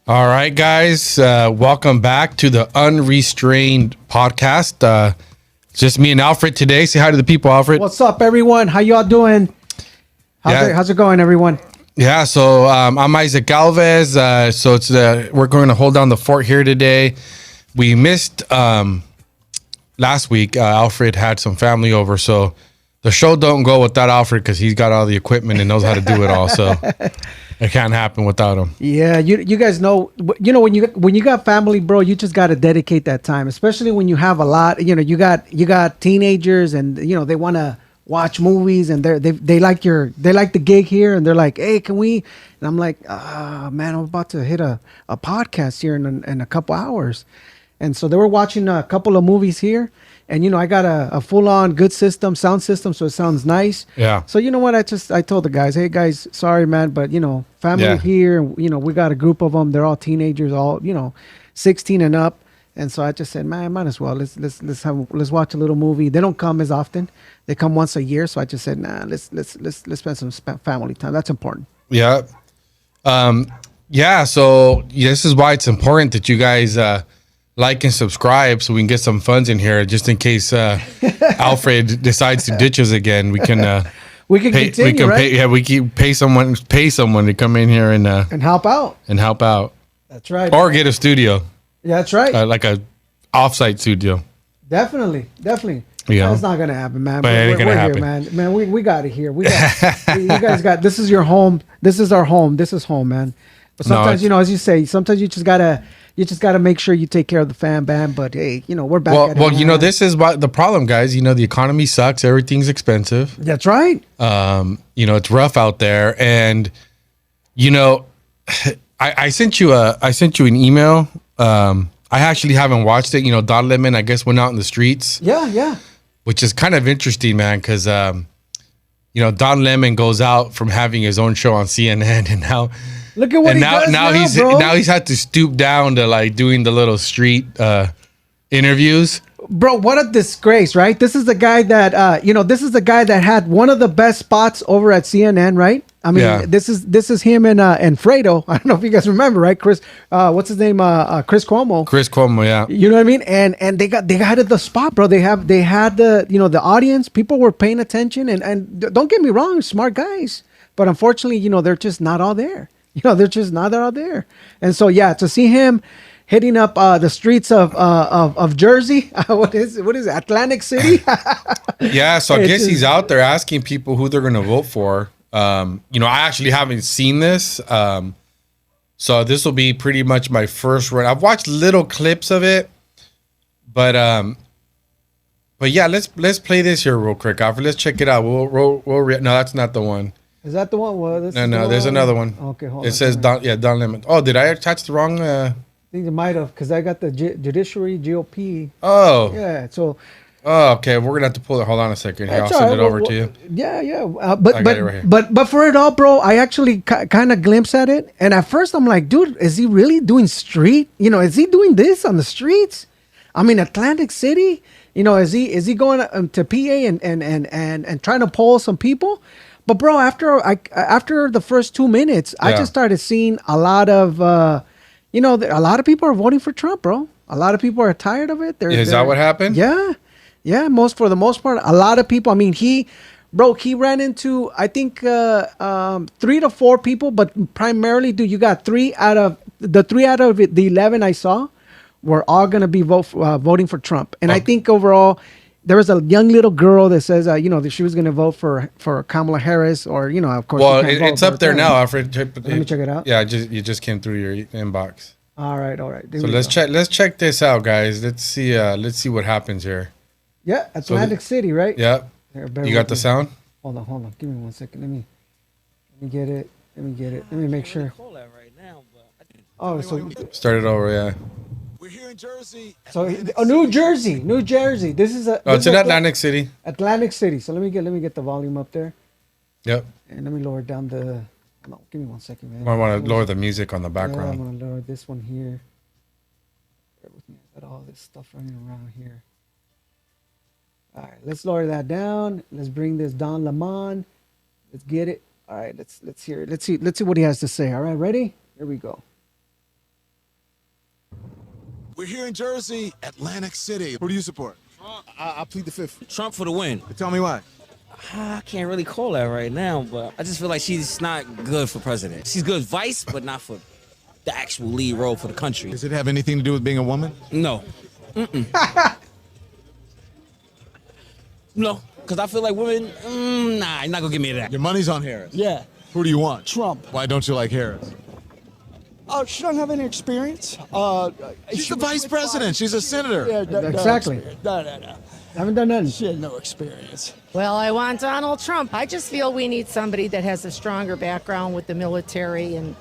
All right, guys. Welcome back to the Unrestrained podcast. It's just me and Alfred today. Say hi to the people, Alfred. What's up, everyone? How y'all doing? How's it going, everyone? Yeah, so I'm Isaac Galvez. So it's we're going to hold down the fort here today. We missed last week. Alfred had some family over, so the show don't go without Alfred because he's got all the equipment and knows how to do it all. So it can't happen without him. Yeah, you guys know, when you got family, bro, you just got to dedicate that time, especially when you have a lot. You got teenagers, and they want to watch movies, and they like the gig here, and they're like, hey, can we? And I'm like, man, I'm about to hit a podcast here in a couple hours. And so they were watching a couple of movies here, and I got a full-on good sound system, so it sounds nice. Yeah. So you know what? I told the guys, hey guys, sorry man, but family here, we got a group of them. They're all teenagers, all 16 and up. And so I just said, man, might as well let's watch a little movie. They don't come as often; they come once a year. So I just said, nah, let's spend some family time. That's important. Yeah. Yeah. So this is why it's important that you guys like and subscribe so we can get some funds in here just in case Alfred decides to ditch us again. We can continue, we can right? pay someone to come in here and help out. That's right. Or get a studio. Yeah, that's right. Like a offsite studio. Definitely. Yeah. That's not gonna happen, man. But it ain't gonna happen. Here, man. We got it here. You guys got. This is your home. This is our home. This is home, man. But sometimes, as you say, sometimes you just gotta make sure you take care of the fan band. But hey, we're back. Well, this is the problem, guys. The economy sucks. Everything's expensive. That's right. It's rough out there, and I sent you an email. I actually haven't watched it. Don Lemon, I guess, went out in the streets. Yeah. Which is kind of interesting, man, because Don Lemon goes out from having his own show on CNN, and now look at what now he's had to stoop down to like doing the little street interviews. Bro, what a disgrace, right? This is the guy that had one of the best spots over at CNN, right? I mean, Yeah. this is him and Fredo. I don't know if you guys remember, right? Chris, what's his name? Chris Cuomo. Chris Cuomo, yeah. You know what I mean? And they got the spot, bro. They had the audience. People were paying attention, and don't get me wrong, smart guys. But unfortunately, they're just not all there. They're just not all there. And so to see him hitting up the streets of Jersey, what is it? Atlantic City. Yeah, so I guess he's out there asking people who they're going to vote for. I actually haven't seen this, so this will be pretty much my first run. I've watched little clips of it, but yeah, let's play this here real quick, Alfred. Let's check it out. No, that's not the one. Is that the one? Well, no, there's another one. Okay, hold on. It says Don Lemon. Oh, did I attach the wrong? I think it might have, because I got the judiciary GOP. Oh. Yeah. So. Oh, okay. We're gonna have to pull it. Hold on a second. Here, I'll send it over to you. Yeah. Right But for it all, bro, I actually kind of glimpsed at it, and at first I'm like, dude, is he really doing street? Is he doing this on the streets? I mean, Atlantic City. Is he going to PA and trying to poll some people? But bro, after the first 2 minutes, I just started seeing a lot of a lot of people are voting for Trump, bro. A lot of people are tired of it. Is that what happened? Yeah. For the most part, a lot of people. I mean, he ran into, I think, 3 to 4 people, but primarily, dude, you got 3 out of the 11 I saw were all gonna be voting for Trump. And I think overall, there was a young little girl that says, that she was gonna vote for Kamala Harris, or of course. Well, it's up there now, Alfred. Let me check it out. Yeah, you just came through your inbox. All right. So let's check this out, guys. Let's see what happens here. Yeah, Atlantic City, right? Yeah. Here, You got the sound? Hold on. Give me 1 second. Let me get it. Let me make sure. Oh, so Start it over, yeah. We're here in Jersey. So, New Jersey. This is it's in Atlantic City. Atlantic City. So let me get the volume up there. Yep. And let me lower down the. No, give me 1 second, man. I want to lower the music on the Yeah, background. I'm gonna lower this one here. Bear with me. I got all this stuff running around here. All right, let's lower that down. Let's bring this Don Lemon. Let's get it. All right, let's hear it. Let's see what he has to say. All right, ready? Here we go. We're here in Jersey, Atlantic City. Who do you support? I plead the fifth. Trump for the win. Tell me why. I can't really call that right now, but I just feel like she's not good for president. She's good vice, but not for the actual lead role for the country. Does it have anything to do with being a woman? No. No, because I feel like women, nah, you're not going to give me that. Your money's on Harris. Yeah, Who do you want? Trump. Why don't you like Harris? She doesn't have any experience. She's the vice president. She's a senator. Yeah, Exactly. No. Haven't done nothing. She has no experience. Well, I want Donald Trump. I just feel we need somebody that has a stronger background with the military and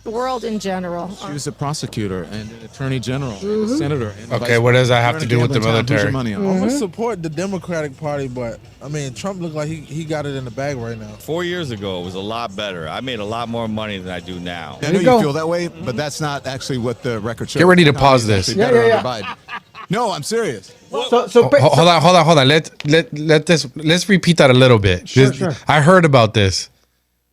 the world in general. She was a prosecutor and an attorney general, and a senator. And a Okay, vice what does that have to president do with the of gambling town. Who's military? your money on? I'm gonna support the Democratic Party, but I mean, Trump looked like he got it in the bag right now. 4 years ago, it was a lot better. I made a lot more money than I do now. I know you go. you feel that way, but that's not actually what the record shows. Get ready to The economy pause is this. actually better under Biden. No, I'm serious. So Hold on. Let's repeat that a little bit. Sure. I heard about this.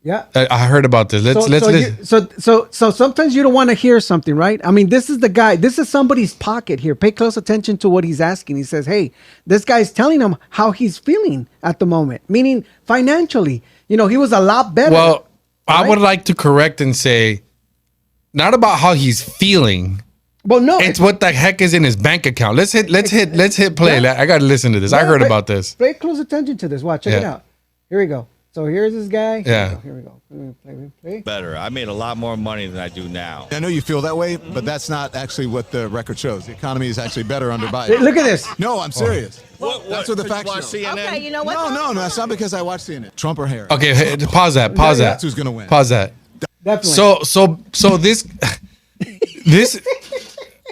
yeah. I heard about this. Let's listen. So sometimes you don't want to hear something, right? I mean, this is the guy. This is somebody's pocket here. Pay close attention to what he's asking. He says, "Hey, this guy's telling him how he's feeling at the moment, meaning financially. You know, he was a lot better." Well, I right? would like to correct and say, not about how he's feeling. well, no, It's what the heck is in his bank account. Let's hit play. Yeah. I got to listen to this. I heard about this. Pay close attention to this. Watch, check it Yeah. out. Here we go. So here's this guy. Yeah. Here we go. Play. Better. I made a lot more money than I do now. I know you feel that way, but that's not actually what the record shows. The economy is actually better under Biden. Look at this. No, I'm serious. That's what the facts Watch show. CNN? Okay, you know what? No, that's not because I watch CNN. Trump or Harris. Okay, pause that. Pause That's that. who's gonna win. Pause that. Definitely. So this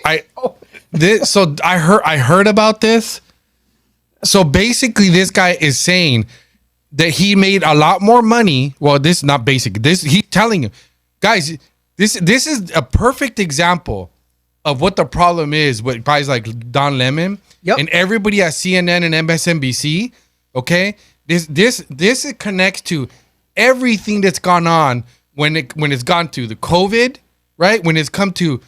I heard about this. So basically this guy is saying that he made a lot more money. Well, this is not basic. This he's telling you, guys, this is a perfect example of what the problem is with guys like Don Lemon and everybody at CNN and MSNBC. Okay, this connects to everything that's gone on when it's gone to the COVID, right? When it's come to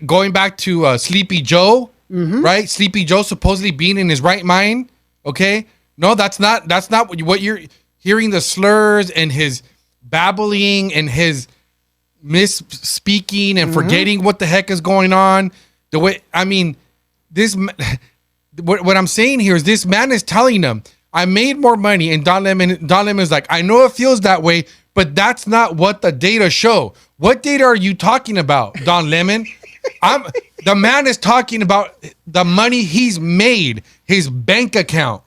going back to Sleepy Joe, right? Sleepy Joe supposedly being in his right mind. Okay, no, that's not what you're hearing. The slurs and his babbling and his misspeaking and forgetting what the heck is going on. The way, I mean, what I'm saying here is this man is telling them, I made more money, and Don Lemon is like, I know it feels that way, but that's not what the data show. What data are you talking about, Don Lemon? The man is talking about the money he's made, his bank account.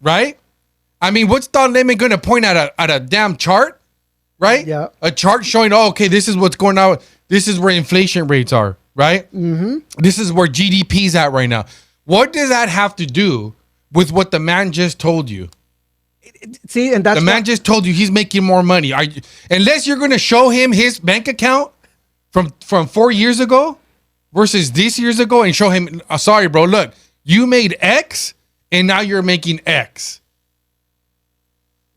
Right? I mean, what's Don Lemon going to point at a damn chart? Right? Yeah. A chart showing, oh, okay, this is what's going on. This is where inflation rates are, right? Mm-hmm. This is where GDP's at right now. What does that have to do with what the man just told you? See, and that's the man just told you he's making more money. Unless you're going to show him his bank account from 4 years ago versus this years ago and show him, sorry, bro, look, you made X and now you're making X.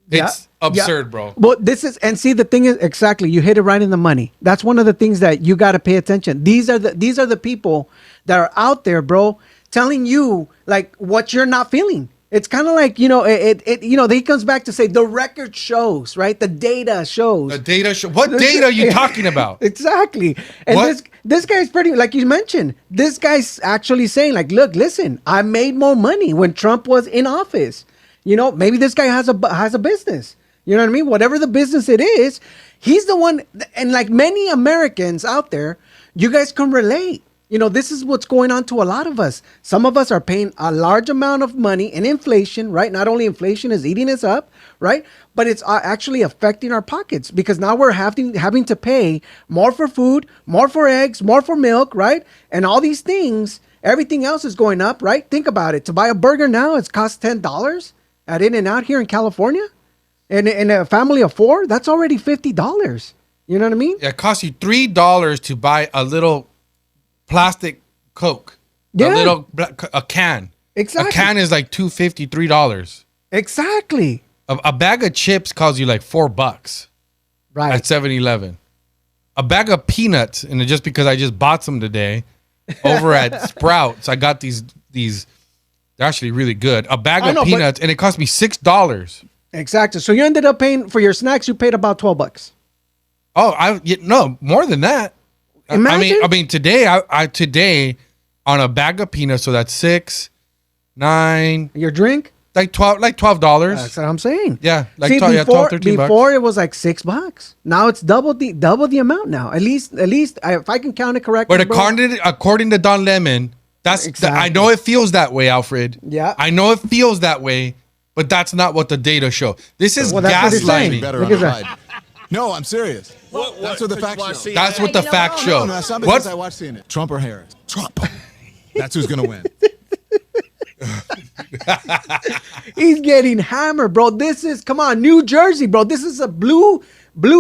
It's absurd, bro. Well, this is, and see, the thing is, exactly, you hit it right in the money. That's one of the things that you got to pay attention. These are the people that are out there, bro, telling you like what you're not feeling. It's kind of like, he comes back to say the record shows, right? The data shows. The data show. What data are you talking about? Exactly. And this guy's pretty, like you mentioned, this guy's actually saying like, look, listen, I made more money when Trump was in office. You know, maybe this guy has a business. You know what I mean? Whatever the business it is, he's the one. And like many Americans out there, you guys can relate. You know, this is what's going on to a lot of us. Some of us are paying a large amount of money in inflation, right? Not only inflation is eating us up, right? But it's actually affecting our pockets because now we're having to pay more for food, more for eggs, more for milk, right? And all these things, everything else is going up, right? Think about it. To buy a burger now, it's cost $10 at In-N-Out here in California. And in a family of 4, that's already $50. You know what I mean? Yeah, it costs you $3 to buy a little plastic Coke. Yeah. A can. Exactly. A can is like $2.50, $3. Exactly. A bag of chips costs you like $4 Right. at 7-Eleven. a bag of peanuts, and just because I just bought some today over at Sprouts, I got these. They're actually really good. A bag of peanuts, and it cost me $6. Exactly. So you ended up paying for your snacks. You paid about $12. Oh, no, more than that. Imagine. I mean, today I today on a bag of peanuts, so that's $6, $9. Your drink? Like $12. That's what I'm saying. Yeah, like See, 12, before, 13 bucks. Before it was like $6. Now it's double the amount now. At least if I can count it correctly. But according to Don Lemon, I know it feels that way, Alfred. Yeah, I know it feels that way, but that's not what the data show. This is gaslighting. Better on the ride. No, I'm serious. That's what the facts show. That's what the facts show. No, that's not because I watched CNN. Trump or Harris? Trump. That's who's gonna win. He's getting hammered, bro. This is, come on, New Jersey, bro. This is a blue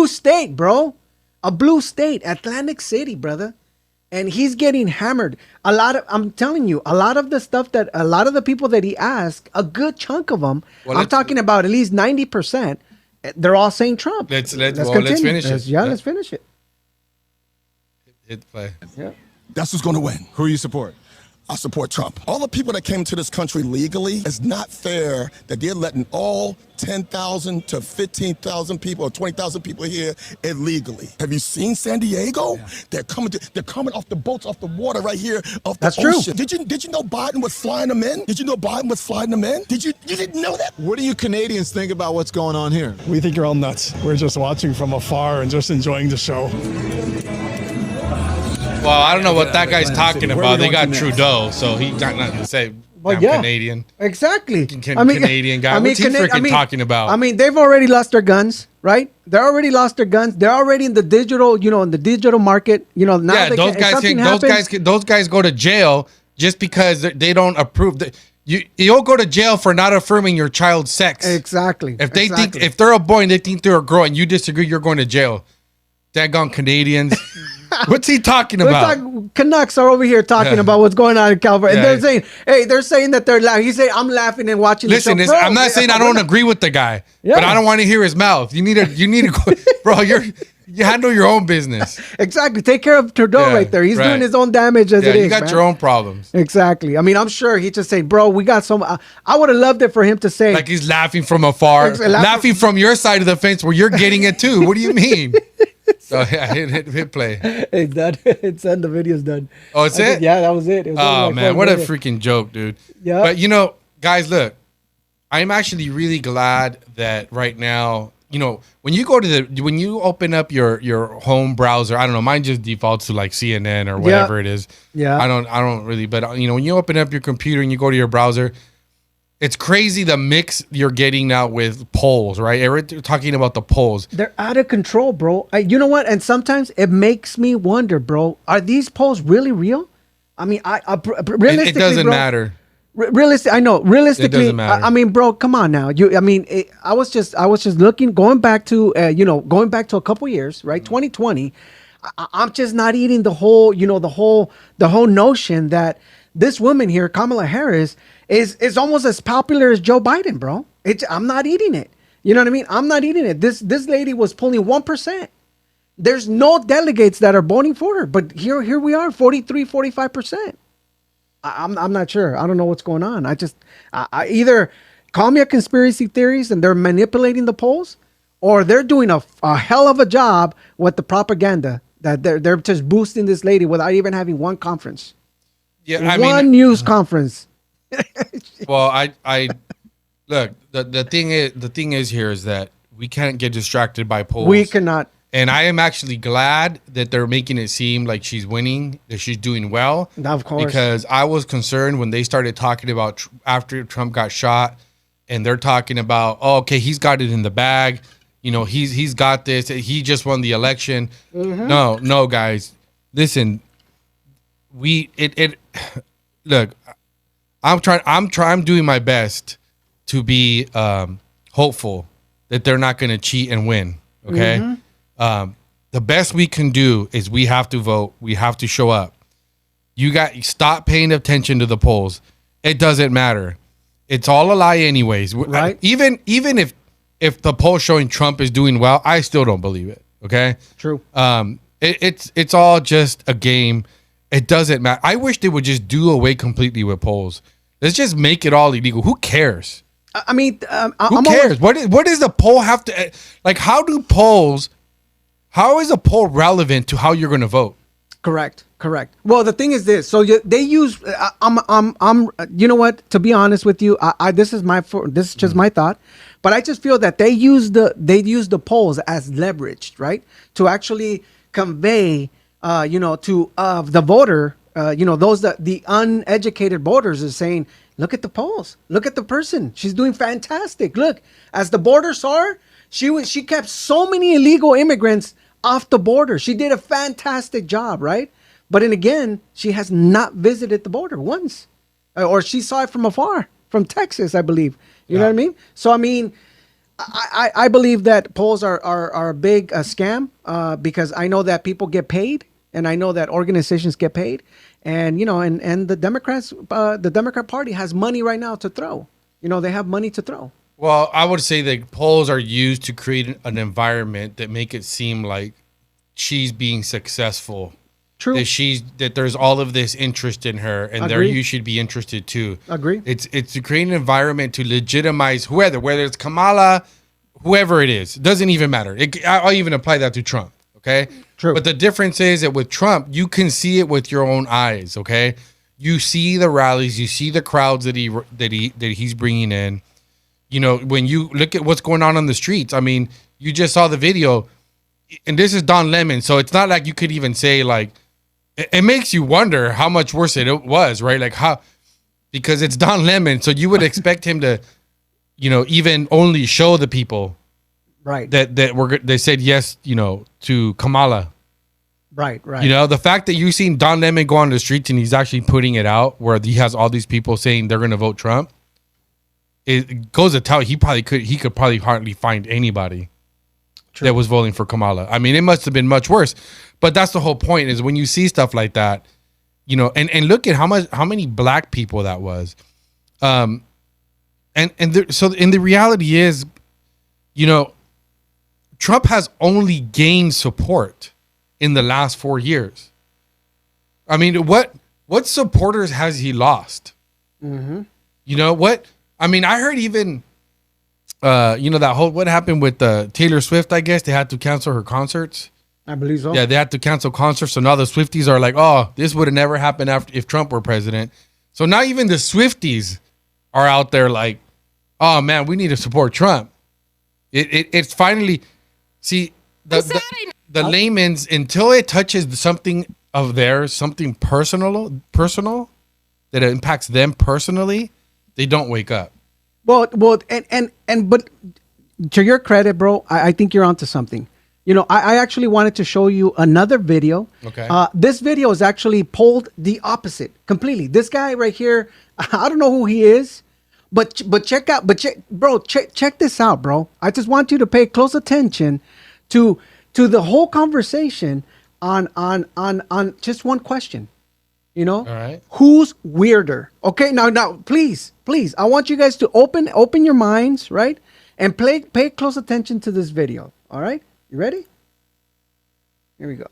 state, bro. A blue state, Atlantic City, brother. And he's getting hammered. I'm telling you, a lot of the people that he asked, a good chunk of them, I'm talking about at least 90%, they're all saying Trump. Let's finish it. Let's finish it. Hit play. Yeah. That's who's going to win. Who you support? I support Trump. All the people that came to this country legally, it's not fair that they're letting all 10,000 to 15,000 people or 20,000 people here illegally. Have you seen San Diego? Yeah. They're coming off the boats, off the water right here, off the ocean. True. Did you know Biden was flying them in? Did you know Biden was flying them in? You didn't know that? What do you Canadians think about what's going on here? We think you're all nuts. We're just watching from afar and just enjoying the show. Well, I don't know what that guy's talking about. They got Trudeau, so he got nothing to say. But yeah, Canadian. Exactly. Canadian guy. What's he freaking talking about? I mean, they've already lost their guns, right? They already lost their guns. They're already in the digital, in the digital market. Now those guys go to jail just because they don't approve. You'll go to jail for not affirming your child's sex. Exactly. If they're a boy and they think they're a girl and you disagree, you're going to jail. Daggone Canadians. What's he talking about? Canucks are over here talking about what's going on in California. And they're saying that they're laughing. He's saying, I'm laughing and watching the show. Listen, I'm not saying I don't agree with the guy, but I don't want to hear his mouth. You need to go, bro, you handle your own business. Exactly. Take care of Trudeau right there. He's doing his own damage as it is. You got your own problems. Exactly. I mean, I'm sure he just say, bro, we got some. I would have loved it for him to say. Like he's laughing from afar, laughing from your side of the fence where you're getting it too. What do you mean? So yeah, hit play. It's done. It's done. The video's done. Oh, it's it? Yeah, that was it. Oh man, what a freaking joke, dude. Yeah. But guys, look, I'm actually really glad that right now, when you open up your home browser, I don't know, mine just defaults to like CNN or whatever it is. Yeah. I don't really, but when you open up your computer and you go to your browser, it's crazy the mix you're getting now with polls, right? We're talking about the polls. They're out of control, bro. You know what? And sometimes it makes me wonder, bro. Are these polls really real? I mean, realistically, it doesn't matter. I know. Realistically, it doesn't matter. I mean, bro, come on now. I was just looking, going back to a couple years, right? 2020. I'm just not eating the whole notion that this woman here, Kamala Harris, is almost as popular as Joe Biden, bro. I'm not eating it. You know what I mean? I'm not eating it. This lady was pulling 1%. There's no delegates that are voting for her, but here we are, 43, 45%. I'm not sure. I don't know what's going on. I either call me a conspiracy theorist and they're manipulating the polls, or they're doing a hell of a job with the propaganda that they're just boosting this lady without even having one conference. Yeah, one news conference. Well, I look. The thing is here is that we can't get distracted by polls. We cannot. And I am actually glad that they're making it seem like she's winning, that she's doing well. Of course. Because I was concerned when they started talking about after Trump got shot, and they're talking about, oh, okay, he's got it in the bag. He's got this. He just won the election. Mm-hmm. No, guys, listen. Look. I'm doing my best to be hopeful that they're not going to cheat and win. Okay. Mm-hmm. The best we can do is we have to vote. We have to show up. Stop paying attention to the polls. It doesn't matter. It's all a lie anyways. Right. Even if the poll showing Trump is doing well, I still don't believe it. Okay. True. It's all just a game. It doesn't matter. I wish they would just do away completely with polls. Let's just make it all illegal. Who cares? I mean, who cares? What does the poll have to like? How is a poll relevant to how you're going to vote? Correct. Well, the thing is this. So they use. You know what? To be honest with you, this is just my thought, but I just feel that they use the polls as leverage, right, to actually convey, to the voter, those the uneducated voters is saying, look at the polls, look at the person, she's doing fantastic. Look, as the border saw her, she kept so many illegal immigrants off the border. She did a fantastic job, right? But then again, she has not visited the border once, or she saw it from afar, from Texas, I believe. You know what I mean? So I mean, I believe that polls are a big scam because I know that people get paid, and I know that organizations get paid, and and the Democrats, the Democrat Party has money right now to throw. They have money to throw. Well, I would say that polls are used to create an environment that make it seem like she's being successful. True. That there's all of this interest in her, and there you should be interested too. Agree. It's to create an environment to legitimize whether it's Kamala, whoever it is. It doesn't even matter. I'll even apply that to Trump. Okay. True. But the difference is that with Trump, you can see it with your own eyes. Okay. You see the rallies, you see the crowds that he's bringing in. When you look at what's going on the streets. I mean, you just saw the video, and this is Don Lemon, so it's not like you could even say like. It makes you wonder how much worse it was, right? Like because it's Don Lemon, so you would expect him to, even only show the people, right? They said yes, to Kamala, right. The fact that you've seen Don Lemon go on the streets and he's actually putting it out, where he has all these people saying they're going to vote Trump, it goes to tell he could probably hardly find anybody. True. That was voting for Kamala. I mean, it must have been much worse. But that's the whole point, is when you see stuff like that, and look at how many black people that was. So the reality is, Trump has only gained support in the last 4 years. I mean, what supporters has he lost? Mm-hmm. I mean, I heard even, that whole, what happened with Taylor Swift, I guess they had to cancel her concerts. I believe so. Yeah, they had to cancel concerts. So now the Swifties are like, oh, this would have never happened if Trump were president. So now even the Swifties are out there like, oh man, we need to support Trump. It's finally, see, the layman's, until it touches something of theirs, something personal that impacts them personally, they don't wake up. Well, but to your credit, bro, I think you're onto something. I actually wanted to show you another video. Okay. This video is actually pulled the opposite completely. This guy right here, I don't know who he is, but check this out, bro. I just want you to pay close attention to the whole conversation on just one question. All right. Who's weirder? Okay, now, please, I want you guys to open your minds, right, and pay close attention to this video. All right. You ready? Here we go.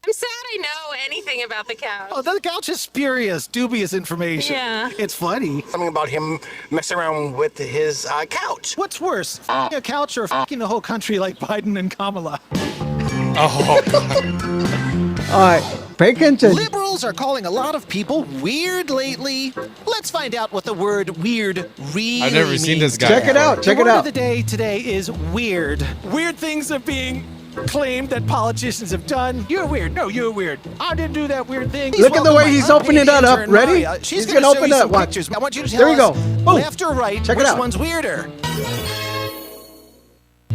I'm sad I know anything about the couch. Oh, the couch is spurious, dubious information. Yeah. It's funny. Something about him messing around with his couch. What's worse, a couch or fucking the whole country like Biden and Kamala? Oh, God. All right. Pay attention. Liberals are calling a lot of people weird lately. Let's find out what the word weird really I've never seen this guy. Check it out. The word of the day today is weird. Weird things are being claimed that politicians have done. You're weird. No, you're weird. I didn't do that weird thing. Look at the way he's opening that up. Ready? She's gonna open that. Watch. Pictures. I want you to tell there we go. us, Boom. left or right, Check which it out. one's weirder?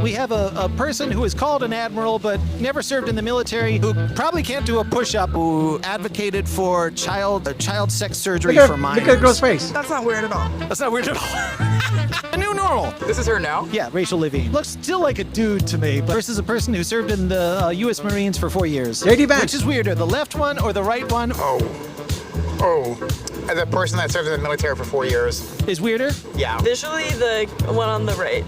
We have a person who is called an admiral but never served in the military, who probably can't do a push-up, who advocated for child sex surgery for minors. Look at the girl's face. That's not weird at all. That's not weird at all. A new normal. This is her now? Yeah, Rachel Levine. Looks still like a dude to me, but versus a person who served in the U.S. Marines for 4 years. JD Vance. Which is weirder, the left one or the right one? Oh, As a person that served in the military for 4 years. Is weirder? Yeah. Visually, the one on the right.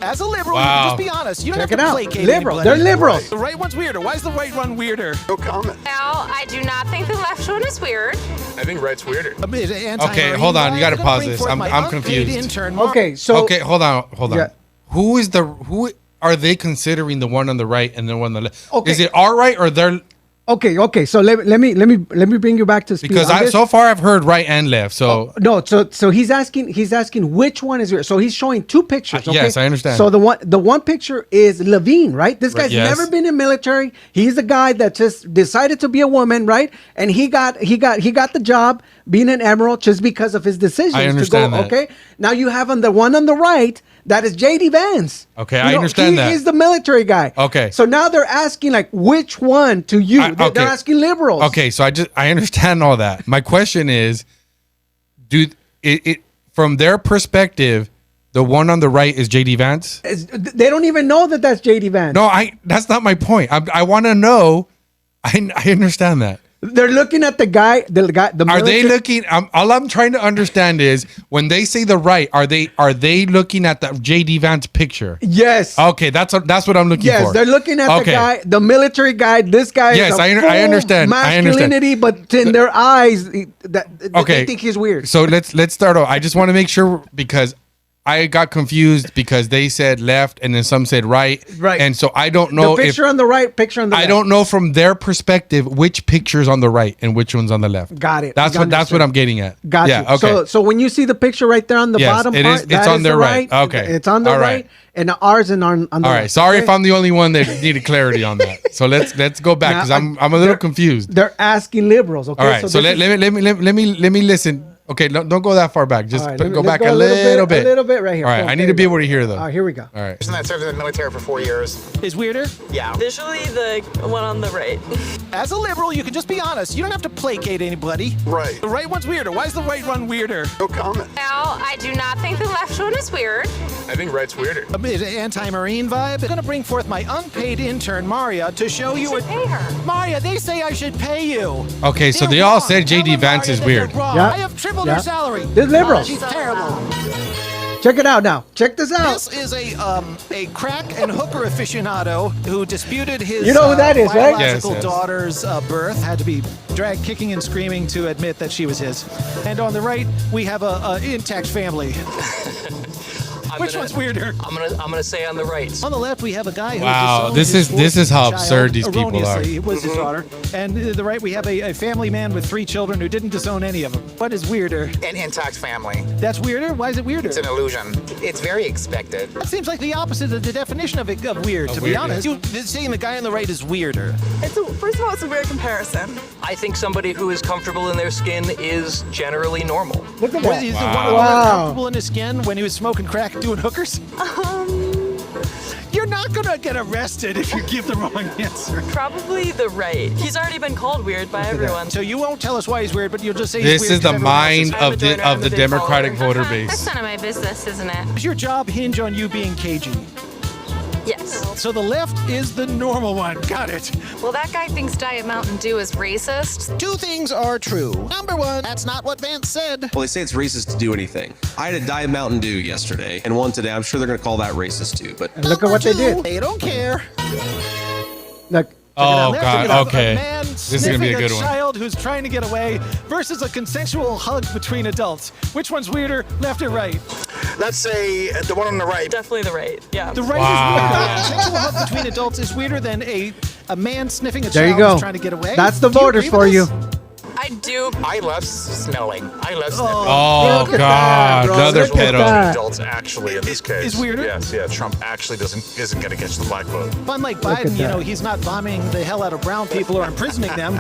As a liberal, you can just be honest. You don't Check have it to out. placate Liberal. anybody. They're liberals. The right one's weirder. Why is the right one weirder? No comment. Now, I do not think the left one is weird. I think right's weirder. Okay, hold on. You got to pause this. I'm confused. Okay, so Okay, hold on. Yeah. Who are they considering the one on the right and the one on the left? Okay. Is it our right or their? Okay. So let me bring you back to speed. Because so far I've heard right and left. So no, so he's asking which one is yours. So he's showing two pictures. Okay? Yes, I understand. So the one picture is Levine, right? This guy's Yes. never been in military. He's the guy that just decided to be a woman, right? And he got the job being an admiral just because of his decisions I understand to go. that. Okay. Now you have on the one on the right. That is JD Vance. Okay, I understand that. He's the military guy. Okay. So now they're asking like which one to you? They're okay. asking liberals. Okay, so I understand all that. My question is, from their perspective, the one on the right is JD Vance? They don't even know that that's JD Vance. No, that's not my point. I want to know. I understand that. They're looking at the guy. The Are they looking? All I'm trying to understand is when they say the right, are they looking at the JD Vance picture? Yes. Okay, that's what I'm looking for. Yes, they're looking at the guy, the military guy. This guy. Yes, is I understand. Masculinity, but in their eyes, they think he's weird. So let's start off. I just want to make sure because I got confused because they said left and then some said right. Right. And so I don't know the picture on the right, picture on the left. I don't know from their perspective which picture's on the right and which one's on the left. Got it. That's what I'm getting at. Got yeah, you. Okay. So when you see the picture right there on the bottom part, it's on their right. Okay. It's on the All right. And the R's on the All left. right. Sorry okay? if I'm the only one that needed clarity on that. So let's go back because I'm a little confused. They're asking liberals. Okay. All right. So let me listen. Okay, don't go that far back. Just right, go let's back go a little bit. A little bit right here. All right, I need to be able to hear though. All right, here we go. All right. Person that served in the military for 4 years. Is weirder? Yeah. Visually, the one on the right. As a liberal, you can just be honest. You don't have to placate anybody. Right. The right one's weirder. Why is the right one weirder? No comment. Now, I do not think the left one is weird. I think right's weirder. Is it anti-marine vibe? I'm going to bring forth my unpaid intern, Maria, to show you what... Pay her. Maria, they say I should pay you. Okay, so They're they all wrong. said Tell JD them, Vance Maria, is that weird. they're wrong. Yeah. I have tripled Yeah. her salary. They're liberals. She's terrible. Check it out now. Check this out. This is a crack and hooker aficionado who disputed his You know who that is, right? biological Yes. daughter's birth. Had to be dragged kicking and screaming to admit that she was his. And on the right, we have a intact family. Which one's weirder? I'm gonna say on the right. On the left, we have a guy who Wow, disowned this his is how child absurd these people are. erroneously. It was his daughter. And to the right, we have a family man with 3 children who didn't disown any of them. What is weirder? An intact family. That's weirder? Why is it weirder? It's an illusion. It's very expected. That seems like the opposite of the definition of weird, to be weird, honest. You saying the guy on the right is weirder. First of all, it's a weird comparison. I think somebody who is comfortable in their skin is generally normal. Look at What, that. is the one Wow. comfortable in his skin when he was smoking crack doing hookers? You're not gonna get arrested if you give the wrong answer. Probably the right. He's already been called weird by everyone. So you won't tell us why he's weird, but you'll just say This he's weird is the 'cause everyone else mind I'm a of joiner, I'm the a big Democratic follower. voter That's base. none of my business, isn't it? Does your job hinge on you being cagey? Yes. So the left is the normal one. Got it. Well, that guy thinks Diet Mountain Dew is racist. 2 things are true. Number 1, that's not what Vance said. Well, they say it's racist to do anything. I had a Diet Mountain Dew yesterday and one today. I'm sure they're going to call that racist too, but And look at what they did. They don't care. Look. Oh Left, God. you have Okay. A man This is gonna be a sniffing good one. child who's trying to get away versus a consensual hug between adults. Which one's weirder, left or right? Let's say the one on the right. Definitely the right. Yeah. The right Wow. is weirder. A consensual hug between adults is weirder than a man sniffing a There you child go. who's trying to get away. That's the Do you voters agree for with you. this? I do. I love smelling. I love sniffing. Oh Look at God, that, bro. another Look at pedo. that. Adults actually in this case Is weirder? Yes, yeah. Trump actually isn't going to catch the black vote. Unlike Look at Biden, you that. know, he's not bombing the hell out of brown people or imprisoning them.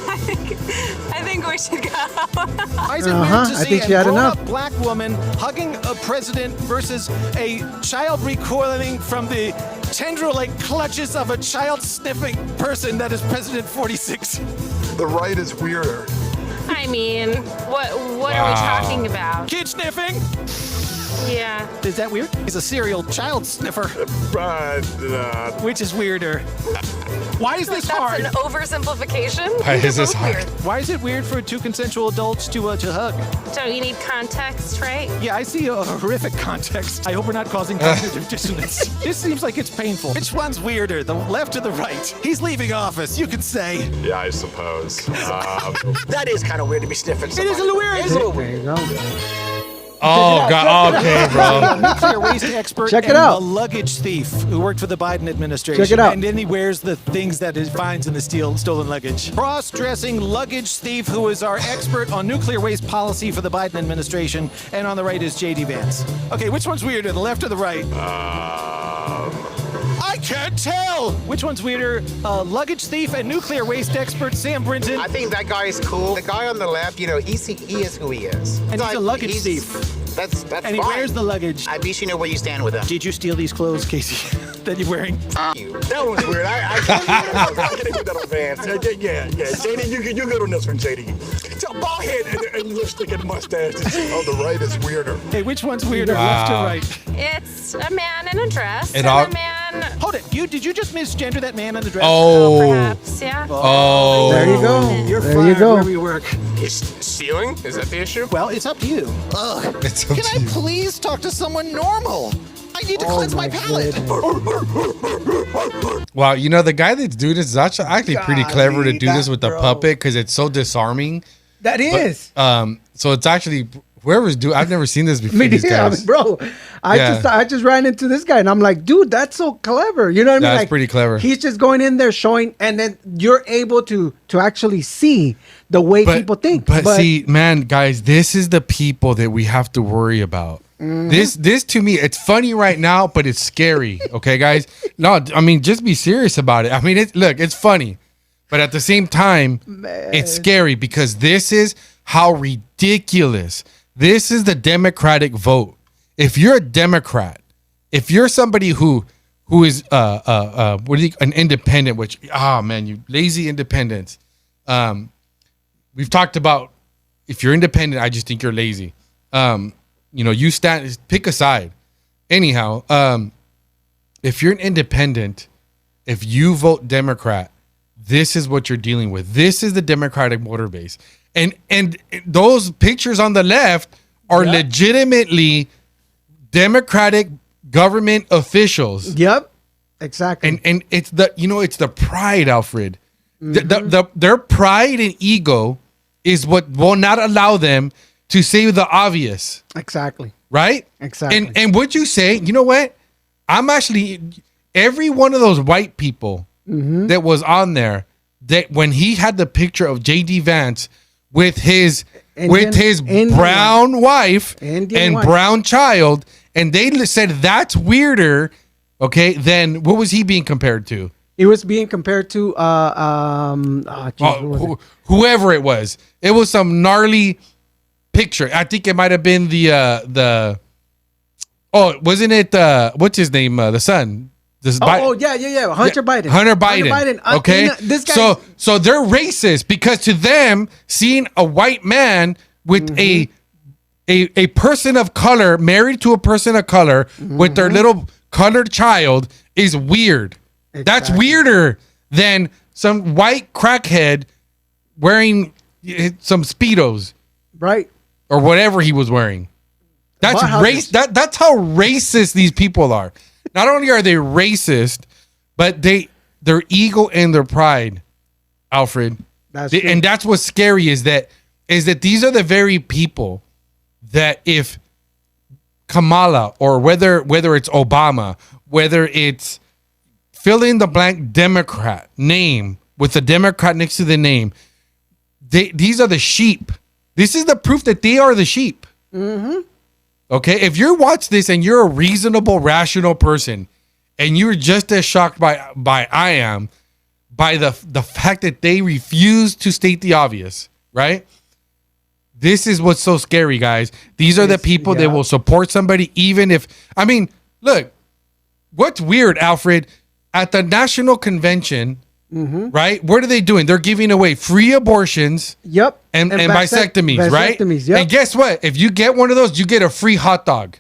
I think we should go. Why is it weird to I see think she a had grown-up enough. black woman hugging a president versus a child recoiling from the tendril-like clutches of a child-sniffing person that is President 46? The right is weirder. I mean, what are we Wow. talking about? Kid sniffing? Yeah. Is that weird? He's a serial child sniffer. Which is weirder? Why is this hard? That's an oversimplification. Why is this hard? Why is it weird for two consensual adults to hug? Don't you need context, right? Yeah, I see a horrific context. I hope we're not causing cognitive dissonance. This seems like it's painful. Which one's weirder, the left or the right? He's leaving office, you could say. Yeah, I suppose. That is kind of weird to be sniffing It somebody. is a little weird. It is a little There weird. you go. Oh God. Okay, bro. Nuclear waste expert Check it and out. a luggage thief who worked for the Biden administration. Check it out. And then he wears the things that he finds in the stolen luggage. Cross-dressing luggage thief who is our expert on nuclear waste policy for the Biden administration. And on the right is J.D. Vance. Okay, which one's weirder, the left or the right? I can't tell. Which one's weirder, luggage thief and nuclear waste expert Sam Brinton? I think that guy is cool. The guy on the left, he is who he is. And he's a luggage thief. That's And he fine. wears the luggage. At least you know where you stand with him. Did you steal these clothes, Casey, that you're wearing? That was weird. I can't put that on Vance. Yeah. JD, you good on this one, JD. So bald head and lipstick and mustache. Oh, the right is weirder. Hey, which one's weirder, left or right? It's a man in a dress It and all- a man. Hold it. Did you just misgender that man in the dress? Oh. Perhaps, yeah. Oh. There you go. You're There fired you go. wherever you work. Is stealing? Is that the issue? Well, it's up to you. Ugh. It's up Can to I you. please talk to someone normal? I need to cleanse my palate. Wow, you know the guy that's doing this is actually pretty clever to do this with the puppet because it's so disarming. That is. So it's actually whoever's doing. I've never seen this before. Me These neither, guys. bro. I Yeah. just ran into this guy and I'm like, dude, that's so clever. You know what I mean? That's Like, pretty clever. He's just going in there showing, and then you're able to actually see the way people think. But see, man, guys, this is the people that we have to worry about. This to me, it's funny right now, but it's scary. Okay, guys. No, I mean, just be serious about it. I mean, it's funny, but at the same time, it's scary because this is how ridiculous. This is the Democratic vote. If you're a Democrat, if you're somebody who is an independent, which man, you lazy independents. We've talked about if you're independent, I just think you're lazy. You pick a side. Anyhow, if you're an independent, if you vote Democrat, this is what you're dealing with. This is the Democratic voter base. And those pictures on the left are legitimately Democratic government officials. Yep. Exactly. And it's the pride, Alfred. Their pride and ego is what will not allow them to say the obvious. Exactly. Right? Exactly. And what you say, you know what? I'm actually every one of those white people that was on there, that when he had the picture of JD Vance with his Indian brown wife Indian and wife. brown child, and they said that's weirder, okay, then what was he being compared to? He was being compared to Whoever it was. It was some gnarly picture. I think it might have been wasn't it what's his name? The son. Yeah. Hunter Biden. Hunter Biden. Okay. This guy. So they're racist because to them, seeing a white man with a person of color married to a person of color with their little colored child is weird. That's weirder than some white crackhead wearing some Speedos. Right. Or whatever he was wearing. That's race. That's how racist these people are. Not only are they racist, but their ego and their pride, Alfred. And that's what's scary is that these are the very people that if Kamala or whether it's Obama, whether it's fill in the blank Democrat name with the Democrat next to the name, these are the sheep. This is the proof that they are the sheep. Mm-hmm. Okay, if you watch this and you're a reasonable, rational person, and you're just as shocked by I am, by the fact that they refuse to state the obvious, right? This is what's so scary, guys. These are the people that will support somebody, even if look, what's weird, Alfred, at the national convention. Right? What are they doing? They're giving away free abortions. Yep. And vasectomies, right? Vasectomies, yep. And guess what? If you get one of those, you get a free hot dog.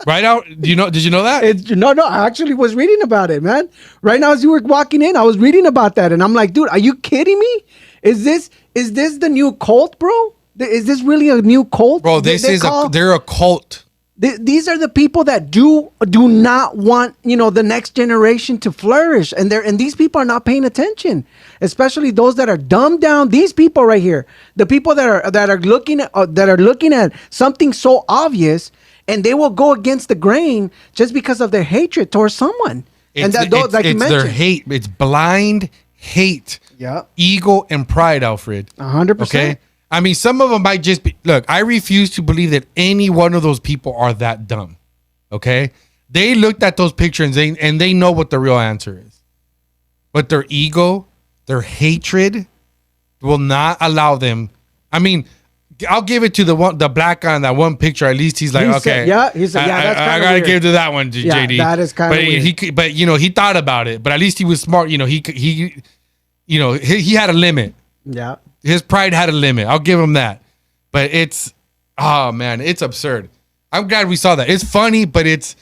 Right out. Did you know that? No, I actually was reading about it, man. Right now, as you were walking in, I was reading about that, and I'm like, dude, are you kidding me? Is this the new cult, bro? Is this really a new cult? Bro, they're a cult. These are the people that do not want, the next generation to flourish, and these people are not paying attention, especially those that are dumbed down. These people right here, the people that are looking at something so obvious, and they will go against the grain just because of their hatred towards someone. It's their hate. It's blind hate. Yeah. Ego and pride, Alfred. 100%. Okay. I mean, some of them might just be. Look, I refuse to believe that any one of those people are that dumb. Okay. They looked at those pictures and they know what the real answer is. But their ego, their hatred, will not allow them. I mean, I'll give it to the black guy in that one picture. At least he's like, okay, that's I gotta give to that one, JD. That is kind of weird. But he thought about it. But at least he was smart. He had a limit. Yeah, his pride had a limit. I'll give him that. But it's absurd. I'm glad we saw that. It's funny, but it's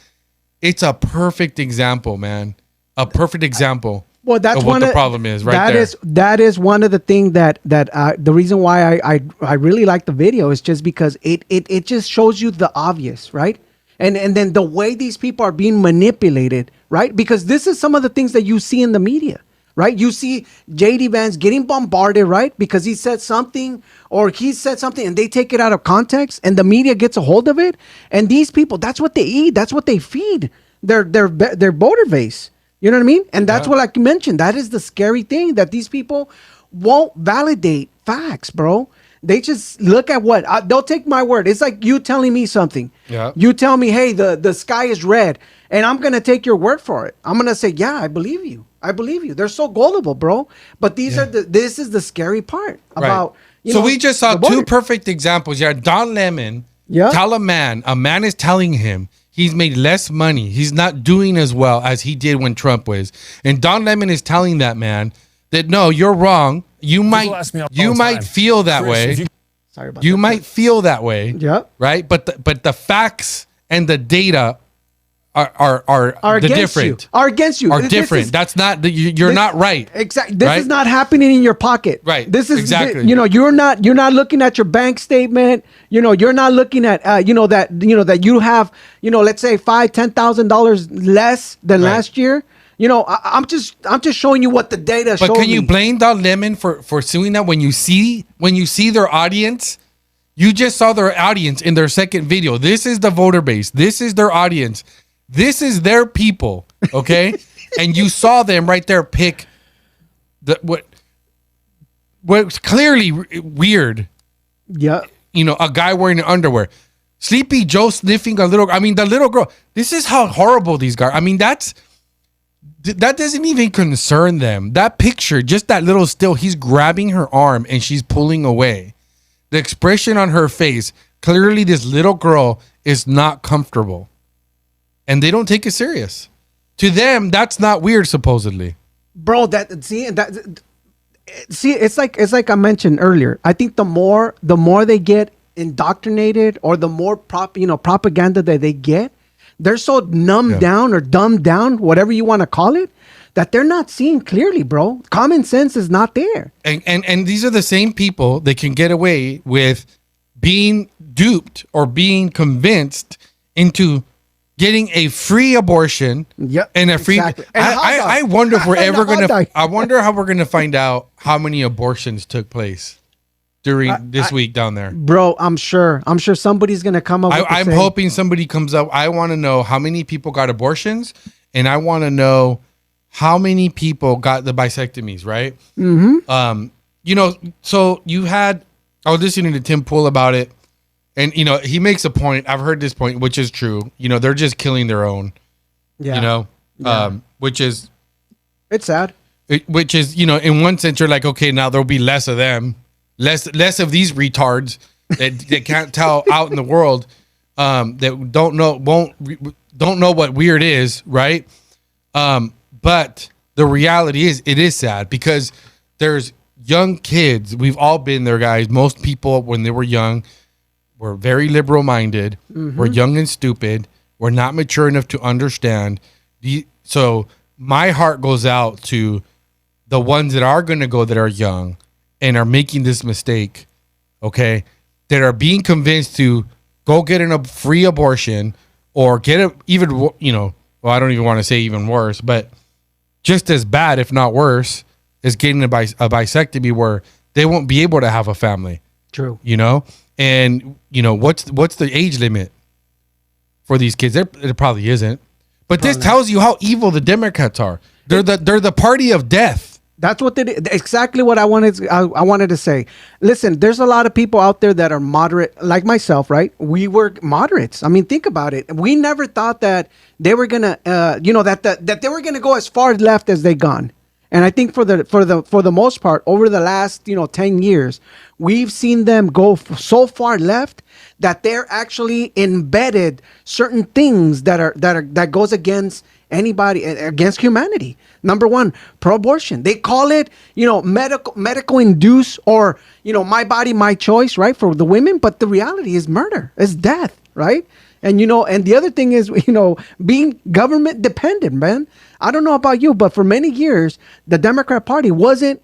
a perfect example, man. A perfect example. Well, that's of what the problem is right there. That is one of the things that the reason why I really like the video is just because it just shows you the obvious, right? And then the way these people are being manipulated, right? Because this is some of the things that you see in the media, right? You see JD Vance getting bombarded, right? Because he said something and they take it out of context and the media gets a hold of it. And these people, that's what they eat. That's what they feed their voter base. You know what I mean? And that's what, like you mentioned, that is the scary thing, that these people won't validate facts, bro. They just look at they'll take my word. It's like you telling me something. Yeah. You tell me, hey, the sky is red, and I'm going to take your word for it. I'm going to say, yeah, I believe you. They're so gullible, bro. But this is the scary part about, so we just saw two perfect examples. Yeah. Don Lemon tell a man is telling him he's made less money. He's not doing as well as he did when Trump was. And Don Lemon is telling that man that, no, you're wrong. You might feel that way. Sorry about you might feel that way. Yep. Right? But the facts and the data are different. Are against you. Are different. That's not you're not right. Exactly. This is not happening in your pocket. Right. This is exactly. You're not looking at your bank statement. You're not looking at that you have, let's say $5,000-$10,000 less than last year. I'm just showing you what the data shows. But can you blame Don Lemon for suing that when you see their audience? You just saw their audience in their second video. This is the voter base. This is their audience. This is their people, okay? And you saw them right there pick what's clearly weird. Yeah. A guy wearing underwear. Sleepy Joe sniffing the little girl. This is how horrible these guys. I mean, that doesn't even concern them. That picture, just that little still, he's grabbing her arm and she's pulling away. The expression on her face, clearly this little girl is not comfortable. And they don't take it serious. To them, that's not weird, supposedly. Bro, it's like I mentioned earlier. I think the more they get indoctrinated, or the more propaganda that they get, they're so numbed down or dumbed down, whatever you want to call it, that they're not seeing clearly, bro. Common sense is not there. And these are the same people that can get away with being duped or being convinced into getting a free abortion and a free. Exactly. I wonder if we're ever gonna. I wonder how we're gonna find out how many abortions took place during this week down there. Bro, I'm sure somebody's gonna come up. I'm hoping somebody comes up. I want to know how many people got abortions, and I want to know how many people got the vasectomies. Right. Mm-hmm. So you had. I was listening to Tim Pool about it. And, he makes a point. I've heard this point, which is true. They're just killing their own, which is. It's sad. Which is, in one sense, you're like, okay, now there'll be less of them, less of these retards that can't tell out in the world, that don't know what weird is, right? But the reality is, it is sad because there's young kids. We've all been there, guys. Most people, when they were young, we're very liberal minded. We're young and stupid. We're not mature enough to understand. So my heart goes out to the ones that are going to go that are young and are making this mistake, okay, that are being convinced to go get a free abortion or get a even, you know, well, I don't even want to say even worse, but just as bad, if not worse, is getting a vasectomy where they won't be able to have a family. True. You know? And, you know, what's the age limit for these kids? It probably isn't. But this tells you how evil the Democrats are. They're the party of death. That's what they did. Exactly what I wanted to say. Listen, there's a lot of people out there that are moderate, like myself, right? We were moderates. I mean, think about it. We never thought that they were gonna, that they were gonna go as far left as they gone. And I think for the most part, over the last 10 years, we've seen them go so far left that they're actually embedded certain things that goes against anybody, against humanity. Number one, pro-abortion. They call it, medical induced or, my body, my choice, right, for the women. But the reality is murder, is death, right? And, and the other thing is, being government dependent, man. I don't know about you, but for many years, the Democrat Party wasn't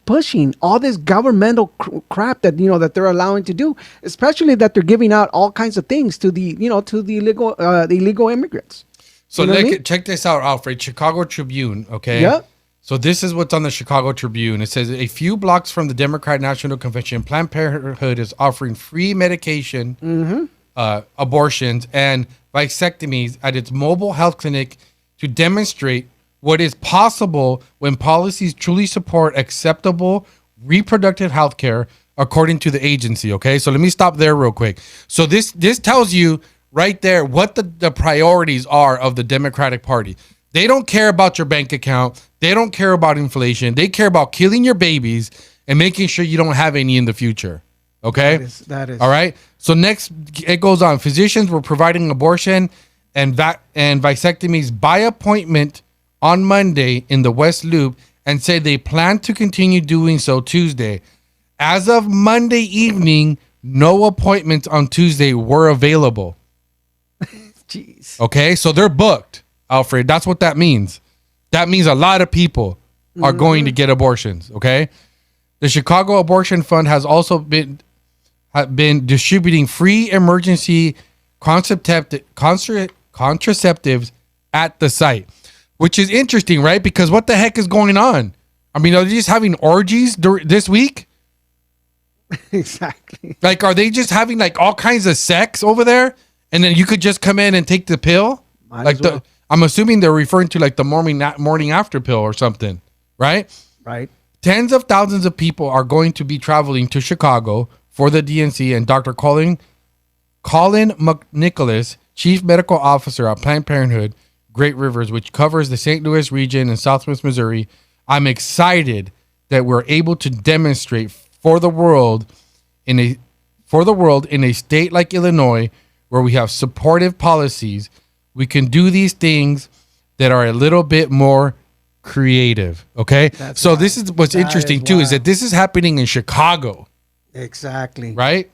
pushing all this governmental crap that, that they're allowing to do, especially that they're giving out all kinds of things to the, to the illegal immigrants. So check this out, Alfred. Chicago Tribune, okay? Yep. So this is what's on the Chicago Tribune. It says, a few blocks from the Democrat National Convention, Planned Parenthood is offering free medication, abortions, and vasectomies at its mobile health clinic to demonstrate what is possible when policies truly support acceptable reproductive health care, according to the agency, okay? So let me stop there real quick. So this tells you right there what the priorities are of the Democratic Party. They don't care about your bank account. They don't care about inflation. They care about killing your babies and making sure you don't have any in the future. Okay? That is. All right? So next, it goes on. Physicians were providing abortion and vasectomies by appointment on Monday in the West Loop and said they plan to continue doing so Tuesday. As of Monday evening, no appointments on Tuesday were available. Jeez. Okay, so they're booked, Alfred. That's what that means. That means a lot of people are going to get abortions, okay? The Chicago Abortion Fund has also been distributing free emergency contraceptives at the site, which is interesting, right? Because what the heck is going on? I mean, are they just having orgies this week? Exactly. Like, are they just having like all kinds of sex over there? And then you could just come in and take the pill? I'm assuming they're referring to like the morning after pill or something, right? Right. Tens of thousands of people are going to be traveling to Chicago for the DNC, and Dr. Colin McNicholas, Chief Medical Officer at Planned Parenthood Great Rivers, which covers the St. Louis region and Southwest Missouri. I'm excited that we're able to demonstrate for the world in a state like Illinois, where we have supportive policies, we can do these things that are a little bit more creative. Okay. This is what's interesting too, is that this is happening in Chicago. Exactly. Right?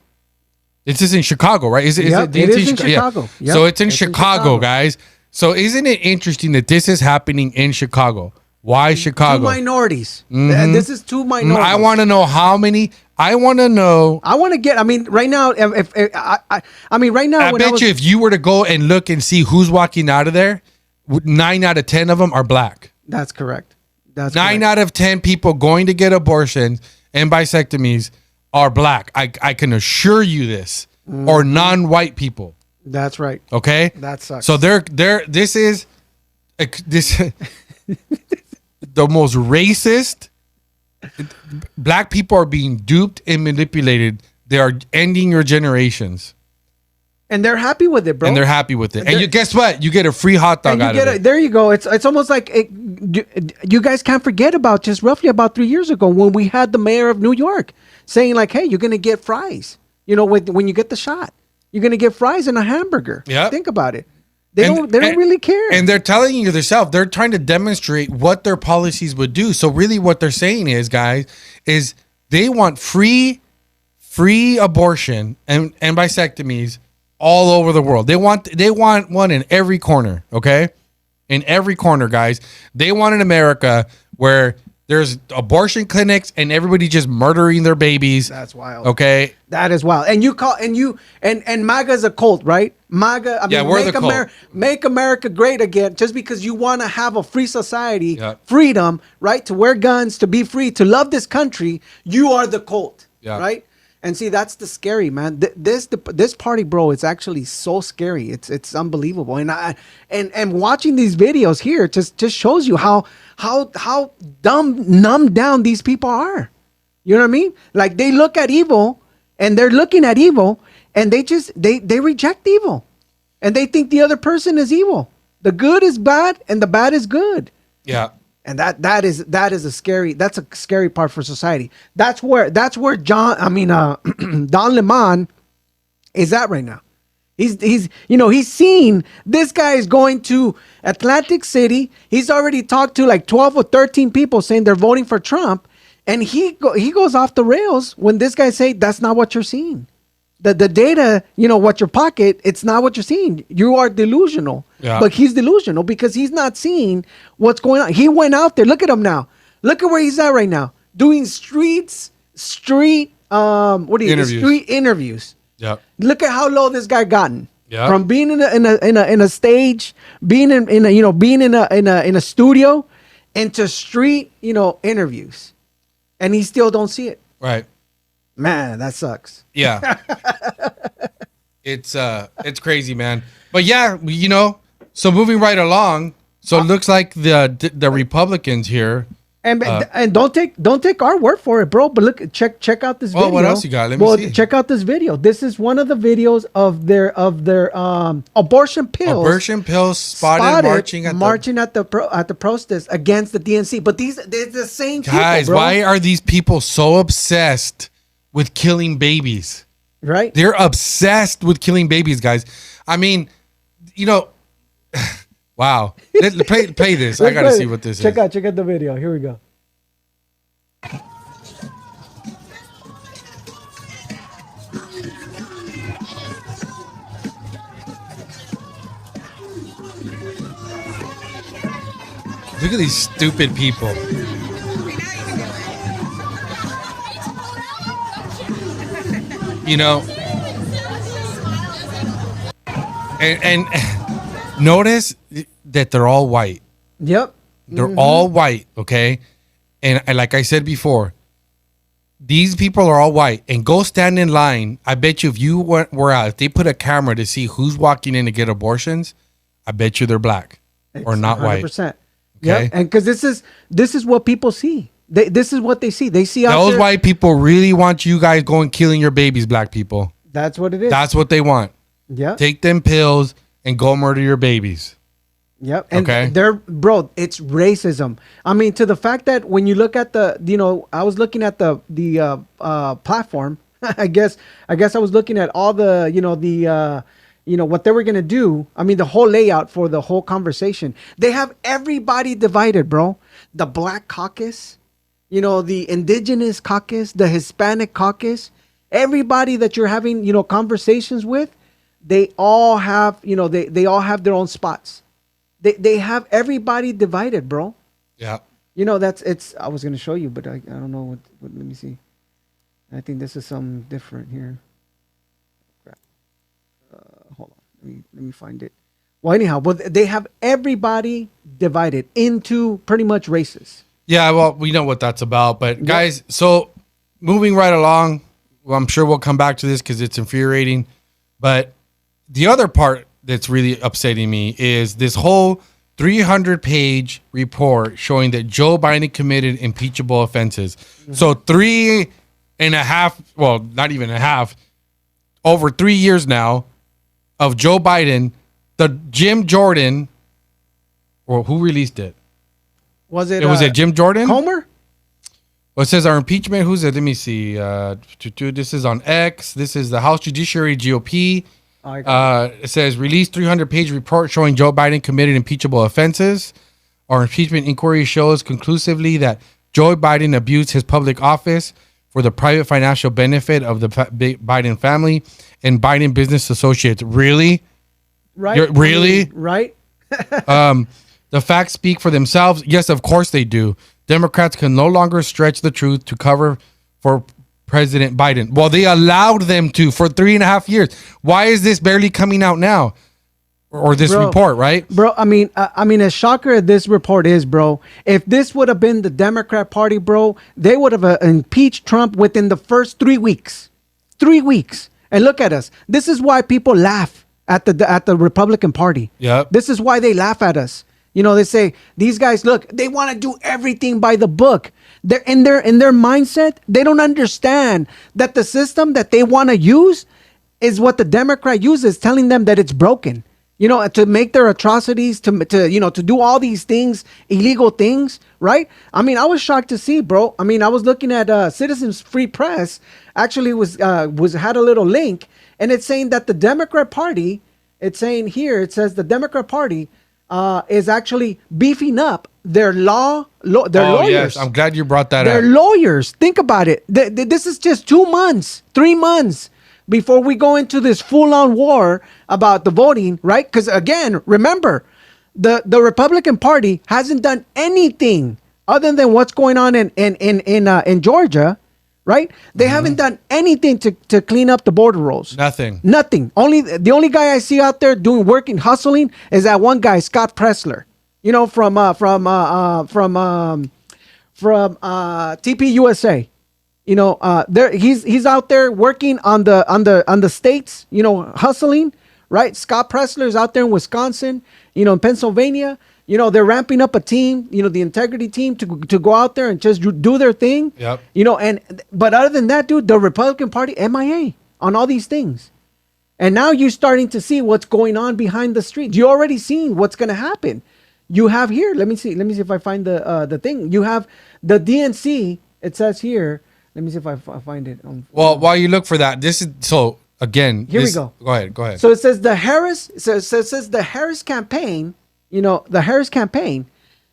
This is in Chicago, right? It is in Chicago. Yep. So it's in Chicago, guys. So isn't it interesting that this is happening in Chicago? Why Chicago? Two minorities. This is two minorities. I want to know how many. I want to know. I want to get. I mean, right now, I bet you if you were to go and look and see who's walking out of there, 9 out of 10 of them are black. That's correct. That's 9 out of 10 people going to get abortions and vasectomies are black. I can assure you this, or non-white people. That's right. Okay, that sucks. So this is the most racist. Black people are being duped and manipulated. They are ending your generations. And they're happy with it, bro. And they're happy with it. And guess what? You get a free hot dog out of it. There you go. It's almost like you guys can't forget about just roughly about 3 years ago when we had the mayor of New York saying like, hey, you're going to get fries. When you get the shot, you're going to get fries and a hamburger. Yeah. Think about it. They don't really care. And they're telling you themselves, they're trying to demonstrate what their policies would do. So really what they're saying is, guys, is they want free free abortion and vasectomies all over the world. They want one in every corner, okay? In every corner, guys. They want an America where there's abortion clinics and everybody just murdering their babies. That's wild. Okay? That is wild. And MAGA's a cult, right? MAGA, I mean, we're the cult. Make America great again, just because you want to have a free society, Yep. freedom, right? To wear guns, to be free, to love this country, you are the cult, Yeah. right? And see, that's the scary, man. This party, bro, it's actually so scary. It's unbelievable. And watching these videos here just shows you how numbed down these people are. You know what I mean? Like, they look at evil and they're looking at evil and they reject evil. And they think the other person is evil. The good is bad and the bad is good. Yeah. And that is a scary part for society. That's where Don Lemon is at right now. He's seen this guy is going to Atlantic City. He's already talked to like 12 or 13 people saying they're voting for Trump, and he goes off the rails when this guy say that's not what you're seeing. The data, what your pocket, it's not what you're seeing. You are delusional. Yeah. But he's delusional because he's not seeing what's going on. He went out there. Look at him now. Look at where he's at right now. Doing street Interviews. street interviews. Yeah. Look at how low this guy gotten. Yeah. From being in a stage, being in a studio, into street, interviews. And he still don't see it. Right. Man, that sucks. Yeah. It's crazy, man. But yeah, so moving right along, so it looks like the Republicans here. And don't take our word for it, bro. But look, check out this video. What else you got? Let me see. Check out this video. This is one of the videos of their abortion pills. Abortion pills spotted marching at the protest against the DNC. But they're the same guys. people, bro. Why are these people so obsessed with killing babies? Right? They're obsessed with killing babies, guys. I mean, wow. Play this. I gotta see what this is. Check out the video. Here we go. Look at these stupid people. And notice that they're all white. Yep. They're all white, okay? And like I said before, these people are all white. And go stand in line. I bet you if you were out, if they put a camera to see who's walking in to get abortions, I bet you they're black or not 100%. White. 100%. Okay? Yep. And because this is what people see. This is what they see. They see those white people really want you guys going killing your babies, black people. That's what it is. That's what they want. Yeah. Take them pills and go murder your babies. Yep. And it's racism. I mean, to the fact that when you look at I was looking at the platform. I guess I was looking at all the what they were gonna do. I mean, the whole layout for the whole conversation. They have everybody divided, bro. The Black Caucus, the Indigenous Caucus, the Hispanic Caucus. Everybody that you're having conversations with, they all have they all have their own spots. They have everybody divided, bro. Yeah. I was gonna show you, but I don't know what. Let me see. I think this is something different here. Crap. Hold on. Let me find it. Well, anyhow, they have everybody divided into pretty much races. Yeah, well, we know what that's about, but guys, so moving right along, well, I'm sure we'll come back to this because it's infuriating, but the other part that's really upsetting me is this whole 300-page report showing that Joe Biden committed impeachable offenses. Mm-hmm. So 3.5, well, not even a half, over 3 years now of Joe Biden, the Jim Jordan, well, who released it? Was it Jim Jordan? Comer? Well, it says our impeachment. Who's it? Let me see. This is on X. This is the House Judiciary GOP. It says released 300-page report showing Joe Biden committed impeachable offenses. Our impeachment inquiry shows conclusively that Joe Biden abused his public office for the private financial benefit of the Biden family and Biden business associates. Really? Right? Really? Right? The facts speak for themselves. Yes, of course they do. Democrats can no longer stretch the truth to cover for President Biden. Well, they allowed them to for 3.5 years. Why is this barely coming out now? Or this report, right? Bro, I mean, as shocker as this report is, bro, if this would have been the Democrat Party, bro, they would have impeached Trump within the first 3 weeks. 3 weeks. And look at us. This is why people laugh at the Republican Party. Yep. This is why they laugh at us. You know, they say, these guys, look, they want to do everything by the book. They're in their mindset. They don't understand that the system that they want to use is what the Democrat uses, telling them that it's broken. You know, to make their atrocities, to do all these things, illegal things, right? I mean, I was shocked to see, bro. I mean, I was looking at Citizens Free Press. Actually, had a little link, and it's saying that the Democrat Party. It's saying here, it says the Democrat Party is actually beefing up their lawyers. Yes, I'm glad you brought that up. Their lawyers. Think about it. This is just 2 months, 3 months before we go into this full-on war about the voting, right? Because again, remember, the Republican Party hasn't done anything other than what's going on in Georgia, right? They haven't done anything to clean up the border rolls. Nothing. The only guy I see out there working, hustling is that one guy, Scott Pressler. You know, from TP USA. You know, he's out there working on the states, you know, hustling, right? Scott Pressler is out there in Wisconsin, you know, in Pennsylvania. You know, they're ramping up a team, you know, the integrity team to go out there and just do their thing. Yep. You know, but other than that, dude, the Republican Party, MIA on all these things. And now you're starting to see what's going on behind the streets. You already seen what's going to happen. You have here, let me see if I find the thing. You have the DNC, it says here. Let me see if I find it. Well, while you look for that, this is so again. Here we go. Go ahead. So it says the Harris. Says the Harris campaign. You know, the Harris campaign.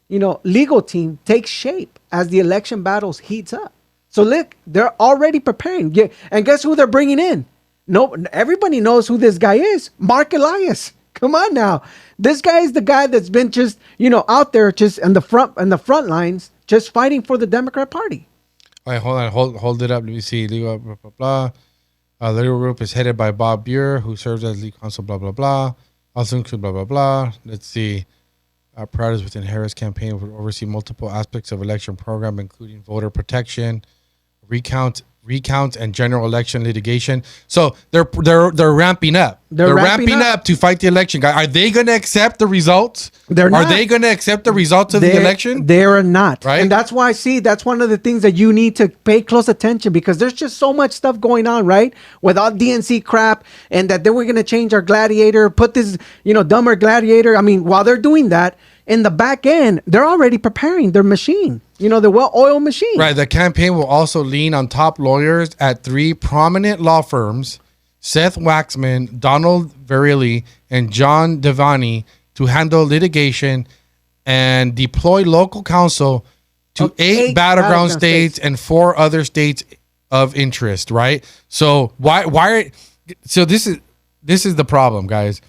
You know, legal team takes shape as the election battles heats up. So look, they're already preparing. Yeah, and guess who they're bringing in? No, everybody knows who this guy is. Mark Elias. Come on now, this guy is the guy that's been just out there just in the front lines, just fighting for the Democrat Party. All right, hold on. Hold it up. Let me see. Legal, blah, blah, blah. Legal group is headed by Bob Buer, who serves as lead counsel, blah, blah, blah. Also include blah, blah, blah. Let's see. Priorities within Harris campaign would oversee multiple aspects of election program, including voter protection, recount, and general election litigation. So they're ramping up. They're ramping up to fight the election. Guy, are they going to accept the results? They're not. Are they going to accept the results of the election? They are not. Right. And that's why, that's one of the things that you need to pay close attention, because there's just so much stuff going on, right? With all DNC crap, and that they were going to change our gladiator, put this, dumber gladiator. I mean, while they're doing that, in the back end, they're already preparing their machine. The well-oiled machine. Right. The campaign will also lean on top lawyers at 3 prominent law firms, Seth Waxman, Donald Verrilli, and John Devaney, to handle litigation and deploy local counsel to 8 battleground states and 4 other states of interest. Right. So why? So this is the problem, guys.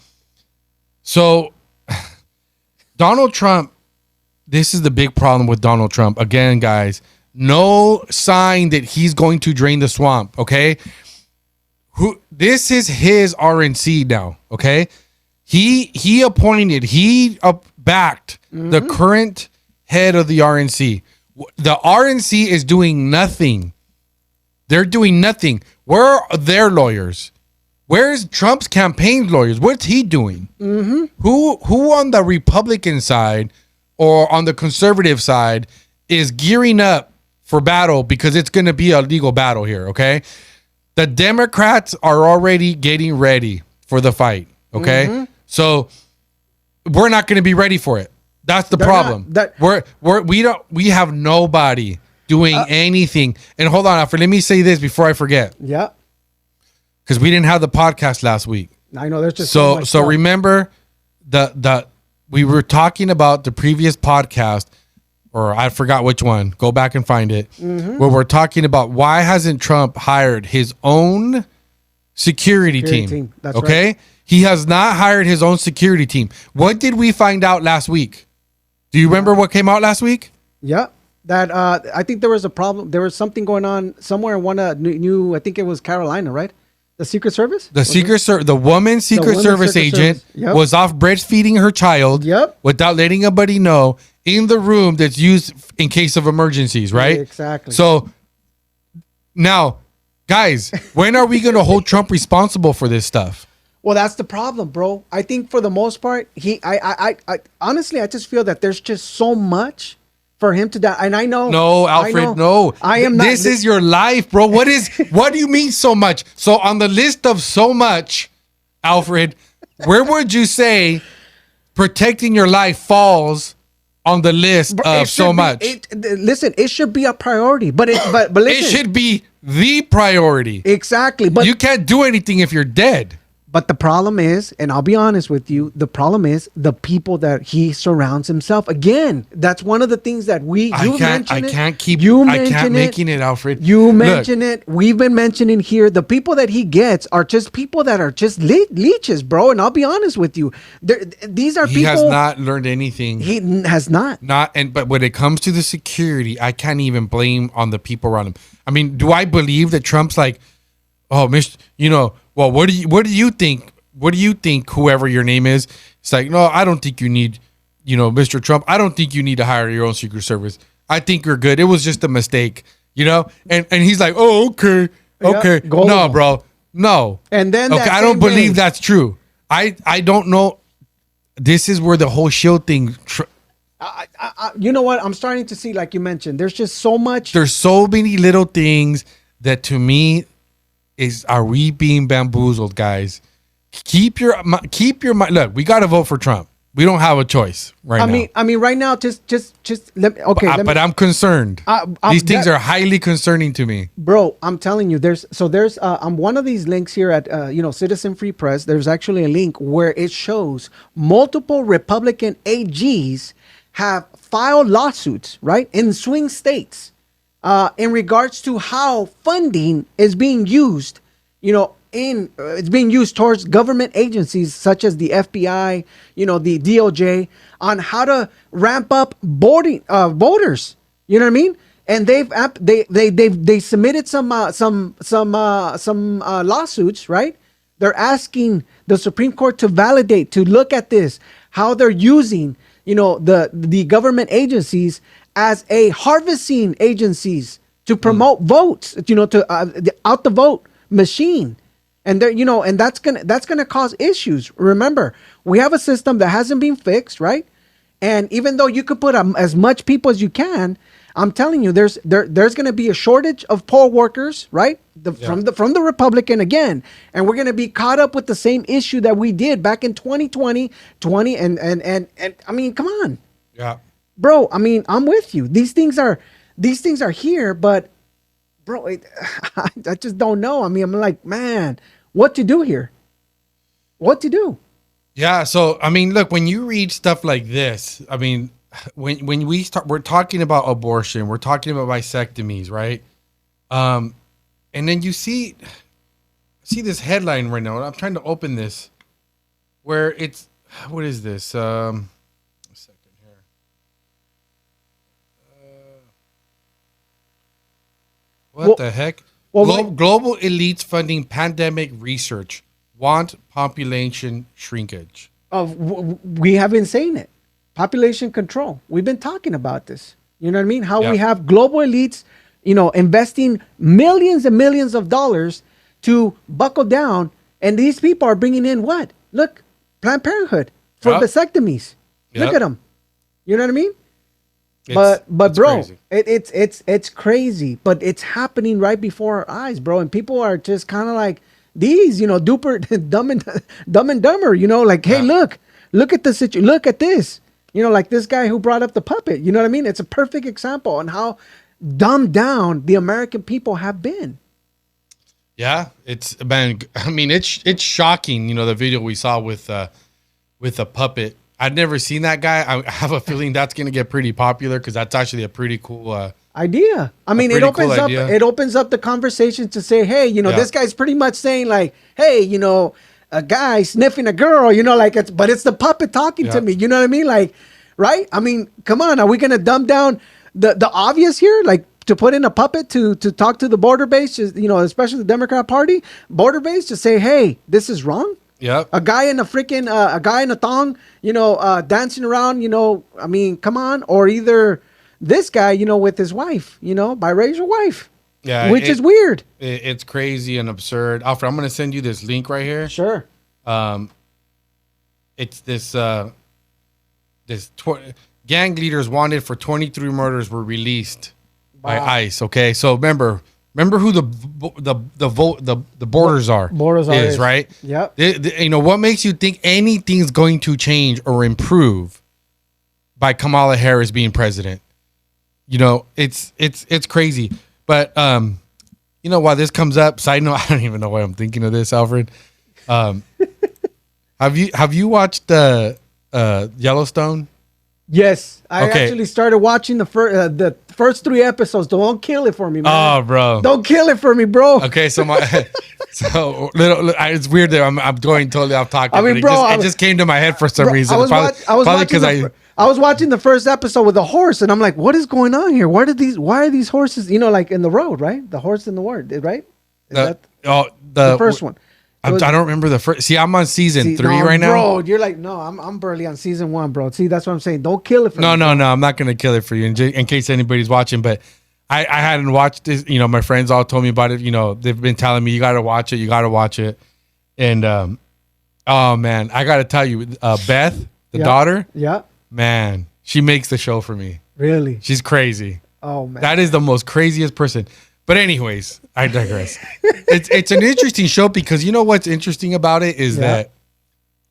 So Donald Trump. This is the big problem with Donald Trump. Again, guys, no sign that he's going to drain the swamp, okay? This is his RNC now, okay? He backed the current head of the RNC. The RNC is doing nothing. They're doing nothing. Where are their lawyers? Where's Trump's campaign lawyers? What's he doing? Mm-hmm. Who on the Republican side or on the conservative side is gearing up for battle, because it's going to be a legal battle here, okay? The Democrats are already getting ready for the fight, okay? Mm-hmm. So we're not going to be ready for it. That's the problem. We have nobody doing anything. And hold on, Alfred, let me say this before I forget. Yeah. Because we didn't have the podcast last week. I know, there's just so remember we were talking about the previous podcast or I forgot which one. Go back and find it. Mhm. Where we're talking about why hasn't Trump hired his own security team? That's okay. right. He has not hired his own security team. What did we find out last week? Do you remember what came out last week? Yeah. That I think there was a problem. There was something going on somewhere in one new. I think it was Carolina, right? The Secret Service. The woman Secret Service agent Yep. was off breastfeeding her child. Yep. Without letting anybody know in the room that's used in case of emergencies, right? Exactly. So now, guys, when are we going to hold Trump responsible for this stuff? Well, that's the problem, bro. I think for the most part, I honestly, I just feel that there's just so much for him to die. And I know. No, Alfred, no. I am not. This is your life, bro. What do you mean so much? So on the list of so much, Alfred, where would you say protecting your life falls on the list of so much? Listen, it should be a priority, but listen, it should be the priority. Exactly. But you can't do anything if you're dead. But the problem is, and I'll be honest with you, the problem is the people that he surrounds himself. Again, that's one of the things that I can't keep making it, Alfred. You mention it. We've been mentioning here. The people that he gets are just people that are just leeches, bro. And I'll be honest with you. These are people. He has not learned anything. He has not. But when it comes to the security, I can't even blame on the people around him. I mean, do I believe that Trump's like, oh, well, what do you think? What do you think, whoever your name is? It's like, no, I don't think you need, Mr. Trump, I don't think you need to hire your own Secret Service. I think you're good. It was just a mistake, And he's like, oh, okay. No, bro. No. And then okay, I don't believe that's true. I don't know. This is where the whole shield thing. You know what? I'm starting to see, like you mentioned, there's just so much. There's so many little things that to me are we being bamboozled, guys? Keep your mind. Look, we got to vote for Trump. We don't have a choice right now. I mean, right now, just let me. Okay, but I'm concerned. These things are highly concerning to me, bro. I'm telling you, there's on one of these links here at Citizen Free Press. There's actually a link where it shows multiple Republican AGs have filed lawsuits, right, in swing states, in regards to how funding is being used, it's being used towards government agencies such as the FBI, the DOJ, on how to ramp up voters. You know what I mean? And they submitted some lawsuits, right? They're asking the Supreme Court to validate, to look at this, how they're using, the government agencies as a harvesting agencies to promote votes, to out the vote machine. And there, and that's gonna cause issues. Remember, we have a system that hasn't been fixed, right? And even though you could put as much people as you can, I'm telling you, there's gonna be a shortage of poll workers, right? From the Republican again, and we're gonna be caught up with the same issue that we did back in 2020, and I mean, come on. Yeah. Bro, I mean, I'm with you. These things are here, but bro, I just don't know. I mean, I'm like, man, what to do here? What to do? Yeah. So, I mean, look, when you read stuff like this, I mean, when we're talking about abortion, we're talking about vasectomies, right? And then you see this headline right now. I'm trying to open this where it's, what is this? What the heck? Global elites funding pandemic research want population shrinkage. We have been saying it. Population control. We've been talking about this. You know what I mean? How we have global elites, investing millions and millions of dollars to buckle down. And these people are bringing in what? Look, Planned Parenthood for vasectomies. Look at them. You know what I mean? But bro, it's crazy, but it's happening right before our eyes, bro. And people are just kind of like these, duper dumb and dumber, like, hey, look at the situation. Look at this, like this guy who brought up the puppet. You know what I mean? It's a perfect example on how dumbed down the American people have been. Yeah, it's shocking. The video we saw with a puppet. I've never seen that guy. I have a feeling that's going to get pretty popular because that's actually a pretty cool idea. I mean, it opens up. It opens up the conversation to say, hey, this guy's pretty much saying like, hey, a guy sniffing a girl, like but it's the puppet talking to me. You know what I mean? Like, right? I mean, come on. Are we going to dumb down the obvious here? Like to put in a puppet to talk to the border base, especially the Democrat Party border base to say, hey, this is wrong. Yep. A guy in a freaking a guy in a thong, dancing around, I mean, come on. Or either this guy, with his wife, biracial wife. Yeah. Which is weird. It's crazy and absurd. Alfred, I'm going to send you this link right here. Sure. It's this gang leaders wanted for 23 murders were released by ICE. Okay. So remember who the borders are. Borders is right. Yep. What makes you think anything's going to change or improve by Kamala Harris being president? It's crazy. But while this comes up, side note, I don't even know why I'm thinking of this, Alfred. Have you watched Yellowstone? Yes, I actually started watching the first 3 episodes. Don't kill it for me, man. Oh, bro! Don't kill it for me, bro. Okay, so it's weird that I'm going totally off topic. I mean, it just came to my head for some reason. I was watching the first episode with a horse, and I'm like, what is going on here? Why are these horses? Like in the road, right? The horse in the word, right? The first one. I don't remember the first. See, I'm on season 3 right now. Bro, you're like, no, I'm barely on season 1, bro. See, that's what I'm saying. Don't kill it for me. No, I'm not going to kill it for you in case anybody's watching. But I hadn't watched this. My friends all told me about it. They've been telling me, you got to watch it. You got to watch it. And, oh, man, I got to tell you, Beth, the daughter. Yeah. Man, she makes the show for me. Really? She's crazy. Oh, man. That is the most craziest person. But anyways, I digress. It's an interesting show because what's interesting about it is that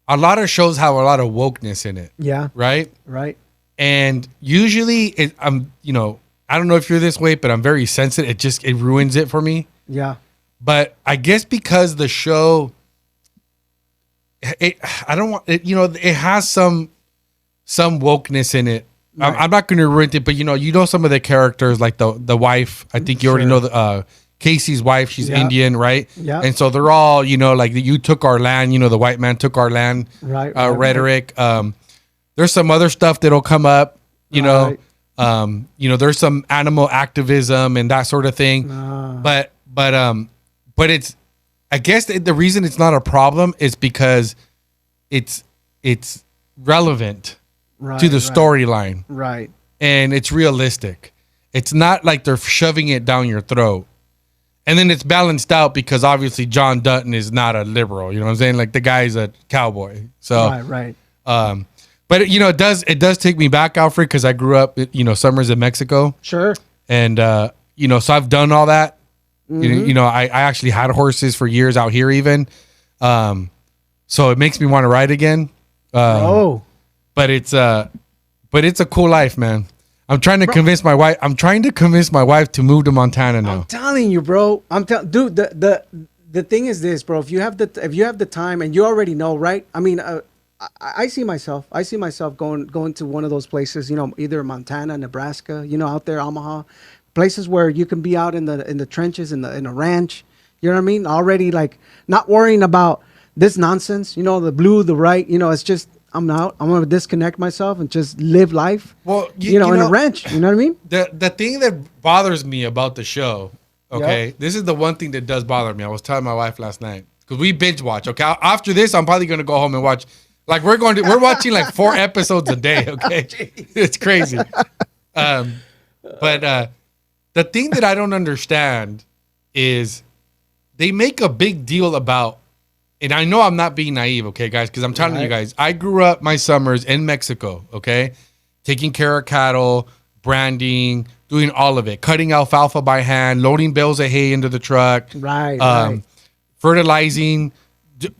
a lot of shows have a lot of wokeness in it. Yeah. Right? Right. And usually I don't know if you're this way, but I'm very sensitive. It ruins it for me. Yeah. But I guess because the show it has some wokeness in it. Right. I'm not going to ruin it, but some of the characters, like the wife. I think you already know the Casey's wife. She's Indian, right? Yeah. And so they're all, like you took our land. The white man took our land. Right. Rhetoric. There's some other stuff that'll come up. There's some animal activism and that sort of thing. But it's, I guess the reason it's not a problem is because it's relevant. To the storyline. Right. And it's realistic. It's not like they're shoving it down your throat. And then it's balanced out because obviously John Dutton is not a liberal. You know what I'm saying? Like the guy's a cowboy. So right. But it does take me back, Alfred, because I grew up summers in Mexico. Sure. And so I've done all that. Mm-hmm. I actually had horses for years out here even. So it makes me want to ride again. But it's a cool life, man. I'm trying to convince my wife. To move to Montana now. I'm telling you, bro. Dude. The thing is this, bro. If you have the time, and you already know, right? I mean, I see myself going to one of those places. Either Montana, Nebraska. Out there, Omaha, places where you can be out in the trenches in a ranch. You know what I mean? Already like not worrying about this nonsense. The blue, the right. It's just. I'm out. I'm gonna disconnect myself and just live life. Well, in a ranch. You know what I mean? The thing that bothers me about the show, okay, this is the one thing that does bother me. I was telling my wife last night because we binge watch. Okay, after this, I'm probably gonna go home and watch. Like we're watching like 4 episodes a day. Okay, it's crazy. But the thing that I don't understand is they make a big deal about. And I know I'm not being naive, okay, guys, because I'm telling you guys, I grew up my summers in Mexico, okay, taking care of cattle, branding, doing all of it, cutting alfalfa by hand, loading bales of hay into the truck, fertilizing,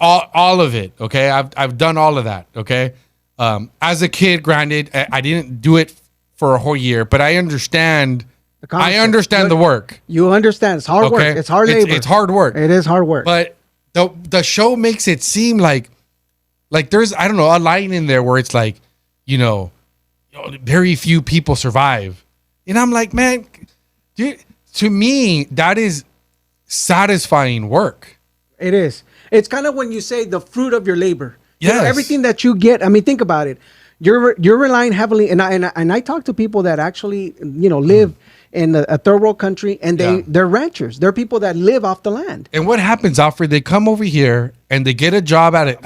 all of it, okay. I've done all of that, okay. As a kid, granted, I didn't do it for a whole year, but I understand. I understand the work. You understand it's hard work. It's hard labor. It's hard work. It is hard work. But the show makes it seem like Like there's, I don't know, a line in there where it's like, very few people survive. And I'm like, man, dude, to me, that is satisfying work. It is. It's kind of when you say the fruit of your labor. Yes. Everything that you get. I mean, think about it. You're relying heavily, and I talk to people that actually live in a third world country, and they're ranchers. They're people that live off the land. And what happens, Alfred? They come over here and they get a job at it,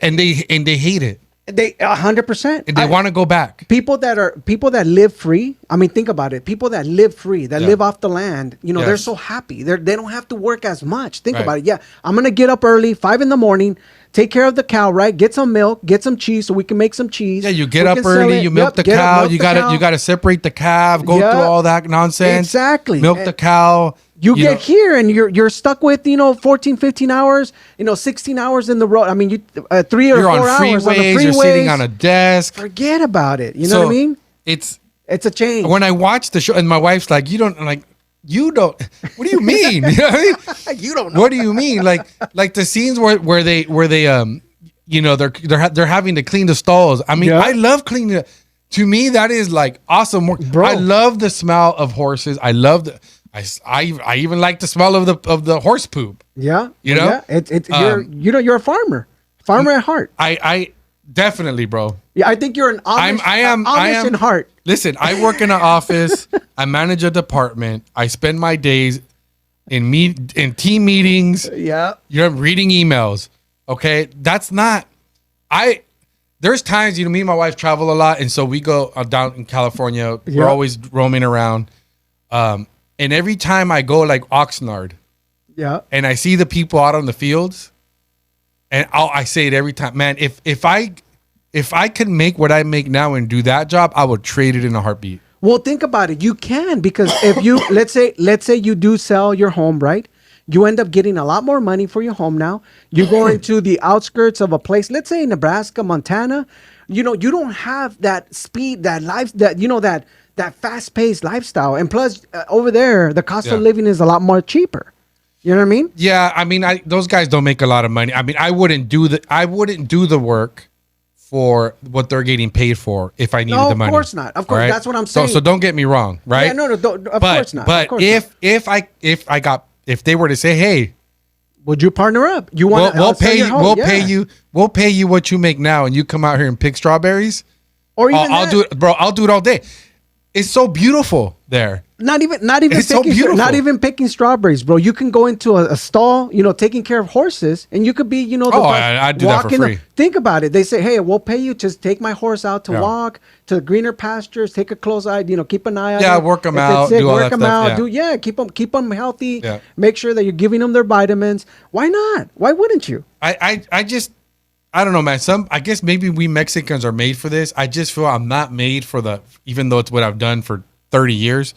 and they hate it. They 100%. And they want to go back. People that live free. I mean, think about it. People that live free, that live off the land. They're so happy. They don't have to work as much. Think about it. Yeah, I'm gonna get up early, 5 a.m, take care of the cow, right? Get some milk, get some cheese, so we can make some cheese. Yeah, you get up early, you milk the cow. You gotta separate the calf, go through all that nonsense. Exactly. Milk the cow. You get here and you're stuck with 14, 15 hours, 16 hours in the road. I mean, you 3 or 4 hours on the freeways. You're sitting on a desk. Forget about it. You know what I mean? It's a change. When I watch the show, and my wife's like, "You don't." I'm like, "You don't." What do you mean? You know what I mean? You don't know. What do you mean? Like the scenes where they they're having to clean the stalls. I mean, I love cleaning. To me, that is like awesome work. Bro. I love the smell of horses. I love the. I even like the smell of the horse poop. Yeah, Yeah. You're a farmer at heart. I definitely, bro. Yeah, I think you're an Amish. I am in heart. Listen, I work in an office. I manage a department. I spend my days in team meetings. Yeah, reading emails. Okay, that's not. There's times me and my wife travel a lot, and so we go down in California. Yeah. We're always roaming around. And every time I go like Oxnard, and I see the people out on the fields, and I say it every time, man. If I could make what I make now and do that job, I would trade it in a heartbeat. Well, think about it. You can, because if you let's say you do sell your home, right? You end up getting a lot more money for your home now. You go into the outskirts of a place, let's say Nebraska, Montana. You don't have that speed, that life, that fast-paced lifestyle, and plus over there the cost of living is a lot more cheaper. You know what I mean? Yeah, I mean, those guys don't make a lot of money. I mean, I wouldn't do the work for what they're getting paid for if I needed the money. Of course not. Of course, that's what I'm saying. So don't get me wrong, right? Yeah, no, of course not. But if they were to say, hey, would you partner up? You want we'll pay you what you make now, and you come out here and pick strawberries, or even I'll do it, bro. I'll do it all day. It's so beautiful there. Not even it's so beautiful. Not even picking strawberries, bro. You can go into a stall, taking care of horses, and you could be, I'd do that for free. Think about it. They say, hey, we'll pay you. Just take my horse out to walk to greener pastures. Take a close eye. Keep an eye on. Yeah, work them out. Do all that stuff. Keep them healthy. Yeah. Make sure that you're giving them their vitamins. Why not? Why wouldn't you? I don't know, man. I guess maybe we Mexicans are made for this. I just feel I'm not made for even though it's what I've done for 30 years.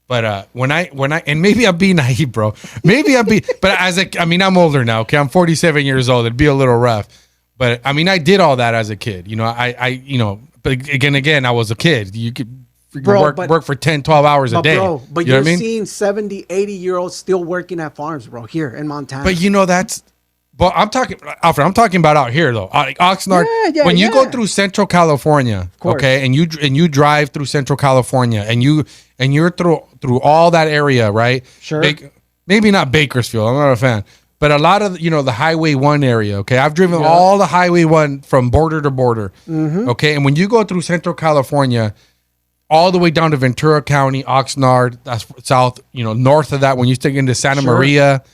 But when I and maybe I'm being naive, bro. But I'm older now. Okay, I'm 47 years old. It'd be a little rough. But I mean, I did all that as a kid. But again, I was a kid. You could work for 10, 12 hours a day. Bro, but you're seeing 70, 80-year-olds still working at farms, bro, here in Montana. But that's. But I'm talking, Alfred. I'm talking about out here though, like Oxnard. When you go through Central California, okay, and you drive through Central California, and you're through all that area, right? Sure. Maybe not Bakersfield. I'm not a fan, but a lot of the Highway 1 area. Okay, I've driven all the Highway 1 from border to border. Mm-hmm. Okay, and when you go through Central California, all the way down to Ventura County, Oxnard, that's south, north of that, when you stick into Santa Maria,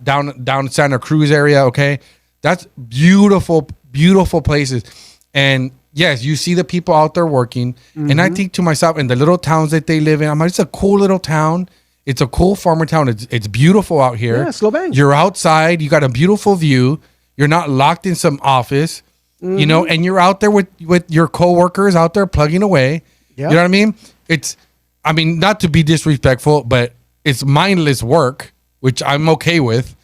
down Santa Cruz area, okay? That's beautiful, beautiful places. And yes, you see the people out there working. Mm-hmm. And I think to myself, in the little towns that they live in, I'm like, it's a cool little town. It's a cool farmer town. It's beautiful out here. Yeah, slow bang. You're outside. You got a beautiful view. You're not locked in some office, and you're out there with your coworkers out there plugging away. Yep. You know what I mean? Not to be disrespectful, but it's mindless work, which I'm okay with.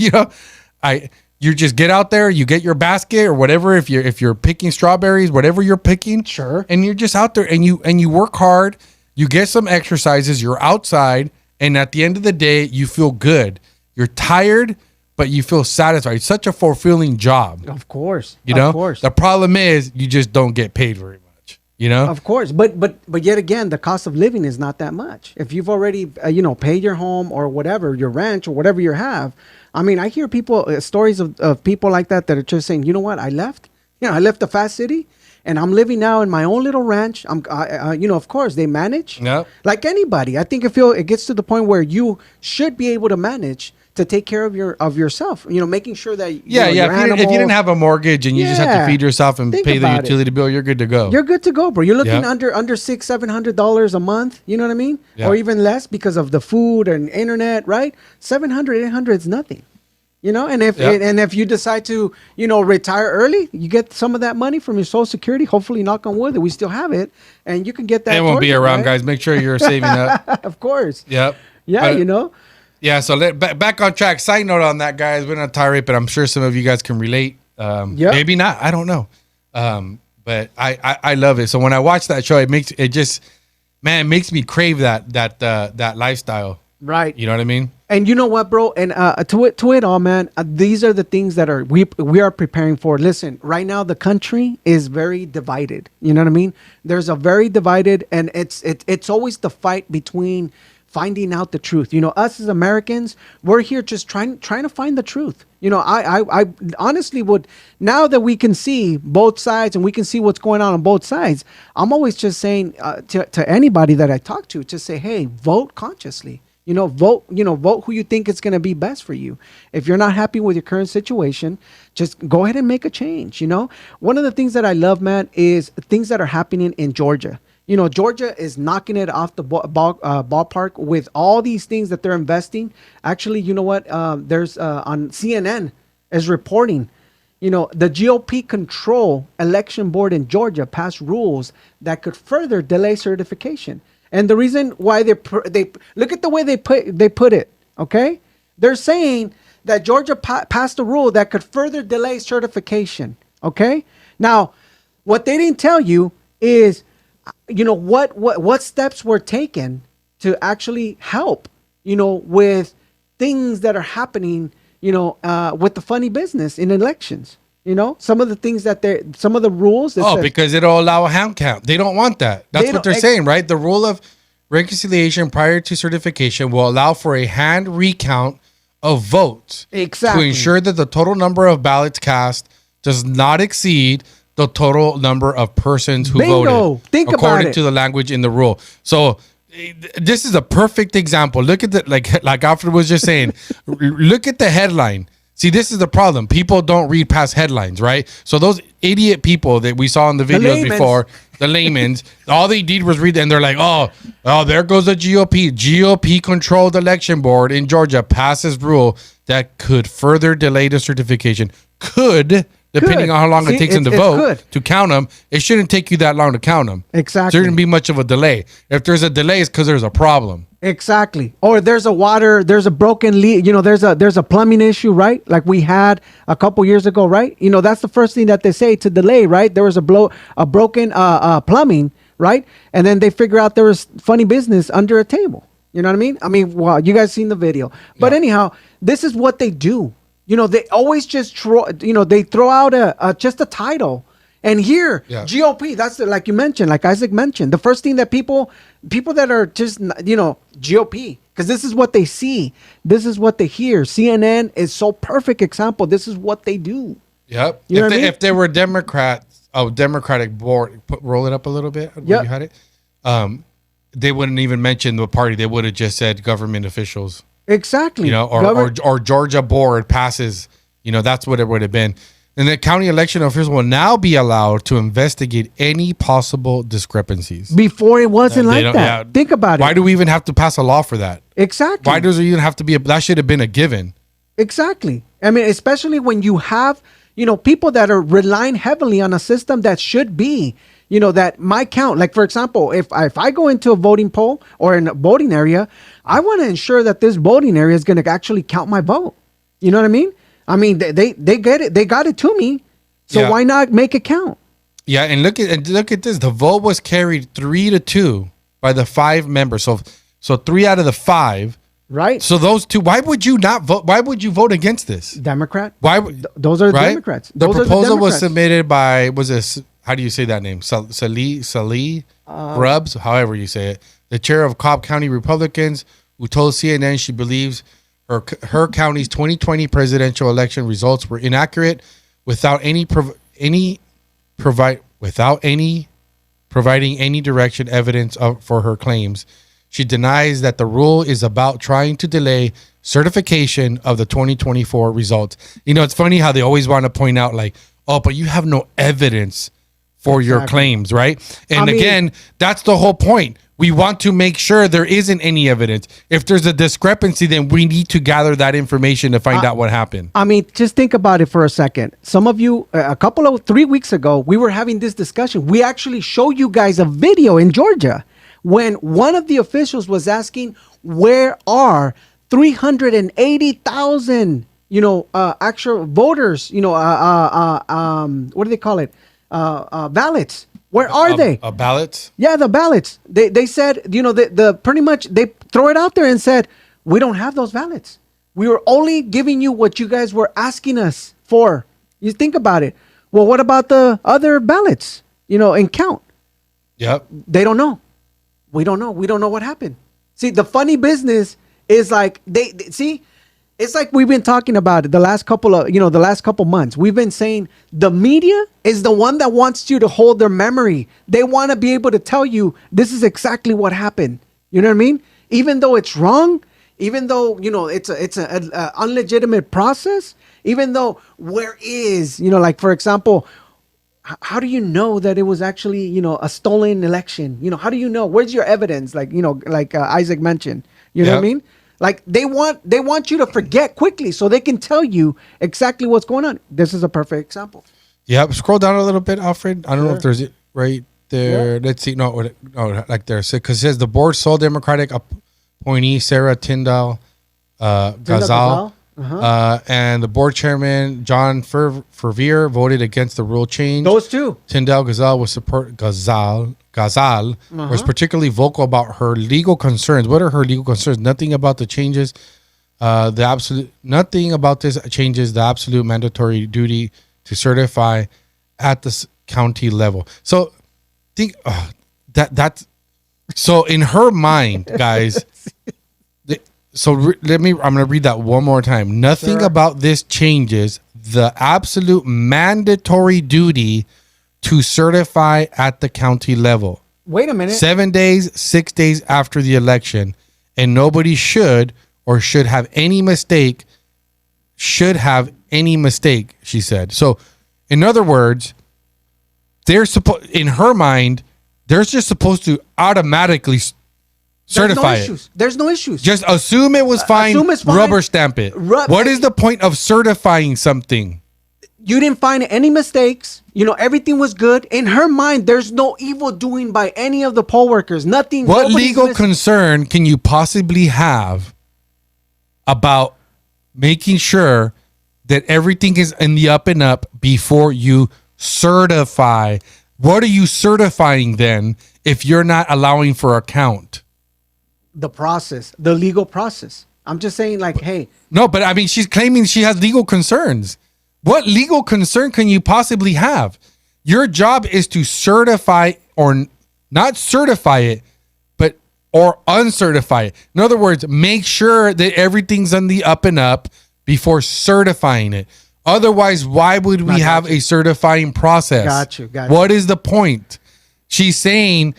You just get out there, you get your basket or whatever. If you're picking strawberries, whatever you're picking, sure. And you're just out there and you work hard. You get some exercises. You're outside, and at the end of the day, you feel good. You're tired, but you feel satisfied. It's such a fulfilling job. Of course. You know, of course. the problem is you just don't get paid very much, you know? Of course. But yet again, the cost of living is not that much. If you've already, paid your home or whatever, your ranch or whatever you have. I mean, I hear people, stories of people like that are just saying, you know what, I left the fast city and I'm living now in my own little ranch. Of course they manage like anybody. I think it gets to the point where you should be able to manage to take care of yourself, making sure that if you didn't have a mortgage and you just have to feed yourself and pay the utility bill, you're good to go. You're good to go, bro. You're looking under $600-$700 a month. You know what I mean? Yeah. Or even less because of the food and internet, right? $700-$800 is nothing. And if you decide to, retire early, you get some of that money from your Social Security. Hopefully, knock on wood, that we still have it, and you can get that. It won't be around, guys. Make sure you're saving up. Of course. Yep. Yeah, Yeah, so back on track. Side note on that, guys. We're not tirade, but I'm sure some of you guys can relate. Maybe not. I don't know. But I love it. So when I watch that show, it makes me crave that lifestyle. Right. You know what I mean? And you know what, bro? And to it all, man. These are the things that we are preparing for. Listen, right now the country is very divided. You know what I mean? There's a very divided, and it's always the fight between finding out the truth. Us as Americans, we're here just trying to find the truth. I honestly would, now that we can see both sides and we can see what's going on both sides, I'm always just saying to anybody that I talk to, just say, hey, vote consciously. Vote who you think is going to be best for you. If you're not happy with your current situation, just go ahead and make a change. One of the things that I love, man, is things that are happening in Georgia. Georgia is knocking it off the ballpark with all these things that they're investing. Actually, you know what? There's on CNN is reporting, the GOP control election board in Georgia passed rules that could further delay certification. And the reason why they look at the way they put it, okay? They're saying that Georgia passed a rule that could further delay certification, okay? Now, what they didn't tell you is, what steps were taken to actually help, with things that are happening, with the funny business in elections. Some of the things some of the rules. Because it'll allow a hand count. They don't want that. That's what they're saying, right? The rule of reconciliation prior to certification will allow for a hand recount of votes. Exactly. To ensure that the total number of ballots cast does not exceed the total number of persons who voted. Think about it. According to the language in the rule. So this is a perfect example. Look at like Alfred was just saying, look at the headline. See, this is the problem. People don't read past headlines, right? So those idiot people that we saw in the videos before, the layman's, all they did was read, and they're like, oh, there goes the GOP. GOP-controlled election board in Georgia passes rule that could further delay the certification. Depending on how long it takes them to vote, to count them, it shouldn't take you that long to count them. Exactly. There shouldn't be much of a delay. If there's a delay, it's because there's a problem. Exactly. Or there's a broken lead, there's a plumbing issue, right? Like we had a couple years ago, right? That's the first thing that they say to delay, right? There was a broken plumbing, right? And then they figure out there was funny business under a table. You know what I mean? Wow, you guys seen the video. But anyhow, this is what they do. They always just they throw out just a title. And here, GOP, that's like you mentioned, like Isaac mentioned, the first thing that people that are just, GOP, because this is what they see. This is what they hear. CNN is so perfect example. This is what they do. Yep. If they were Democrats, Democratic board, roll it up a little bit. Yeah. You had it. They wouldn't even mention the party. They would have just said government officials. Exactly. Or Georgia board passes. That's what it would have been. And the county election officials will now be allowed to investigate any possible discrepancies. Before it wasn't like that. Yeah. Think about it. Why do we even have to pass a law for that? Exactly. Why does it even have to be that should have been a given? Exactly. I mean, especially when you have, people that are relying heavily on a system that should be, that might count. Like, for example, if I go into a voting poll or in a voting area, I want to ensure that this voting area is going to actually count my vote. You know what I mean? I mean, they get it. They got it to me. So why not make it count? Yeah, and look at this. The vote was carried 3-2 by the 5 members. So 3 out of the 5 Right. So those two, why would you not vote? Why would you vote against this? Democrat. Why? Those are the right? Democrats. The Those are proposal was Democrats. submitted by, was this, how do you say that name? Salih Grubbs, however you say it, the chair of Cobb County Republicans, who told CNN she believes her county's 2020 presidential election results were inaccurate without providing any direction evidence for her claims. She denies that the rule is about trying to delay certification of the 2024 results. You know, it's funny how they always want to point out like, oh, but you have no evidence for your claims, right? And again, that's the whole point. We want to make sure there isn't any evidence. If there's a discrepancy, then we need to gather that information to find out what happened. I mean, just think about it for a second. Some of you, 3 weeks ago, we were having this discussion. We actually showed you guys a video in Georgia when one of the officials was asking, where are 380,000, actual voters, what do they call it? Ballots. Where are they? Ballots? Yeah, the ballots. They said, the pretty much they throw it out there and said, we don't have those ballots. We were only giving you what you guys were asking us for. You think about it. Well, what about the other ballots, and count? Yep. They don't know. We don't know. We don't know what happened. See, the funny business is like they see, it's like we've been talking about it the last couple months. We've been saying the media is the one that wants you to hold their memory. They want to be able to tell you this is exactly what happened. You know what I mean? Even though it's wrong, even though, it's an unlegitimate process, even though like, for example, how do you know that it was actually, a stolen election? How do you know? Where's your evidence? Like, Isaac mentioned, you know what I mean? Like they want you to forget quickly so they can tell you exactly what's going on. This is a perfect example. Yeah. Scroll down a little bit, Alfred. I don't know if there's it right there. Let's see. No, like there. Because it says the board's sole Democratic appointee, Sarah Tyndall Ghazal, and the board chairman, John Fervier, voted against the rule change. Those two. Tyndall Ghazal was particularly vocal about her legal concerns. What are her legal concerns? Nothing about the changes. Nothing about this changes the absolute mandatory duty to certify at the county level. So think that's so in her mind, guys. I'm going to read that one more time. Nothing about this changes the absolute mandatory duty to certify at the county level. Wait a minute. 7 days, 6 days after the election, and nobody should have any mistake, she said. So, in other words, in her mind, they're just supposed to automatically certify it. There's no issues. Just assume it was fine, assume it's fine. Rubber stamp it. What is the point of certifying something? You didn't find any mistakes. Everything was good. In her mind, there's no evil doing by any of the poll workers. Nothing. What legal concern can you possibly have about making sure that everything is in the up and up before you certify? What are you certifying then if you're not allowing for a count? The process, the legal process. I'm just saying, like, hey. No, but I mean, she's claiming she has legal concerns. What legal concern can you possibly have? Your job is to certify or not certify it, or uncertify it. In other words, make sure that everything's on the up and up before certifying it. Otherwise, why would we have a certifying process? Got you. What is the point? She's saying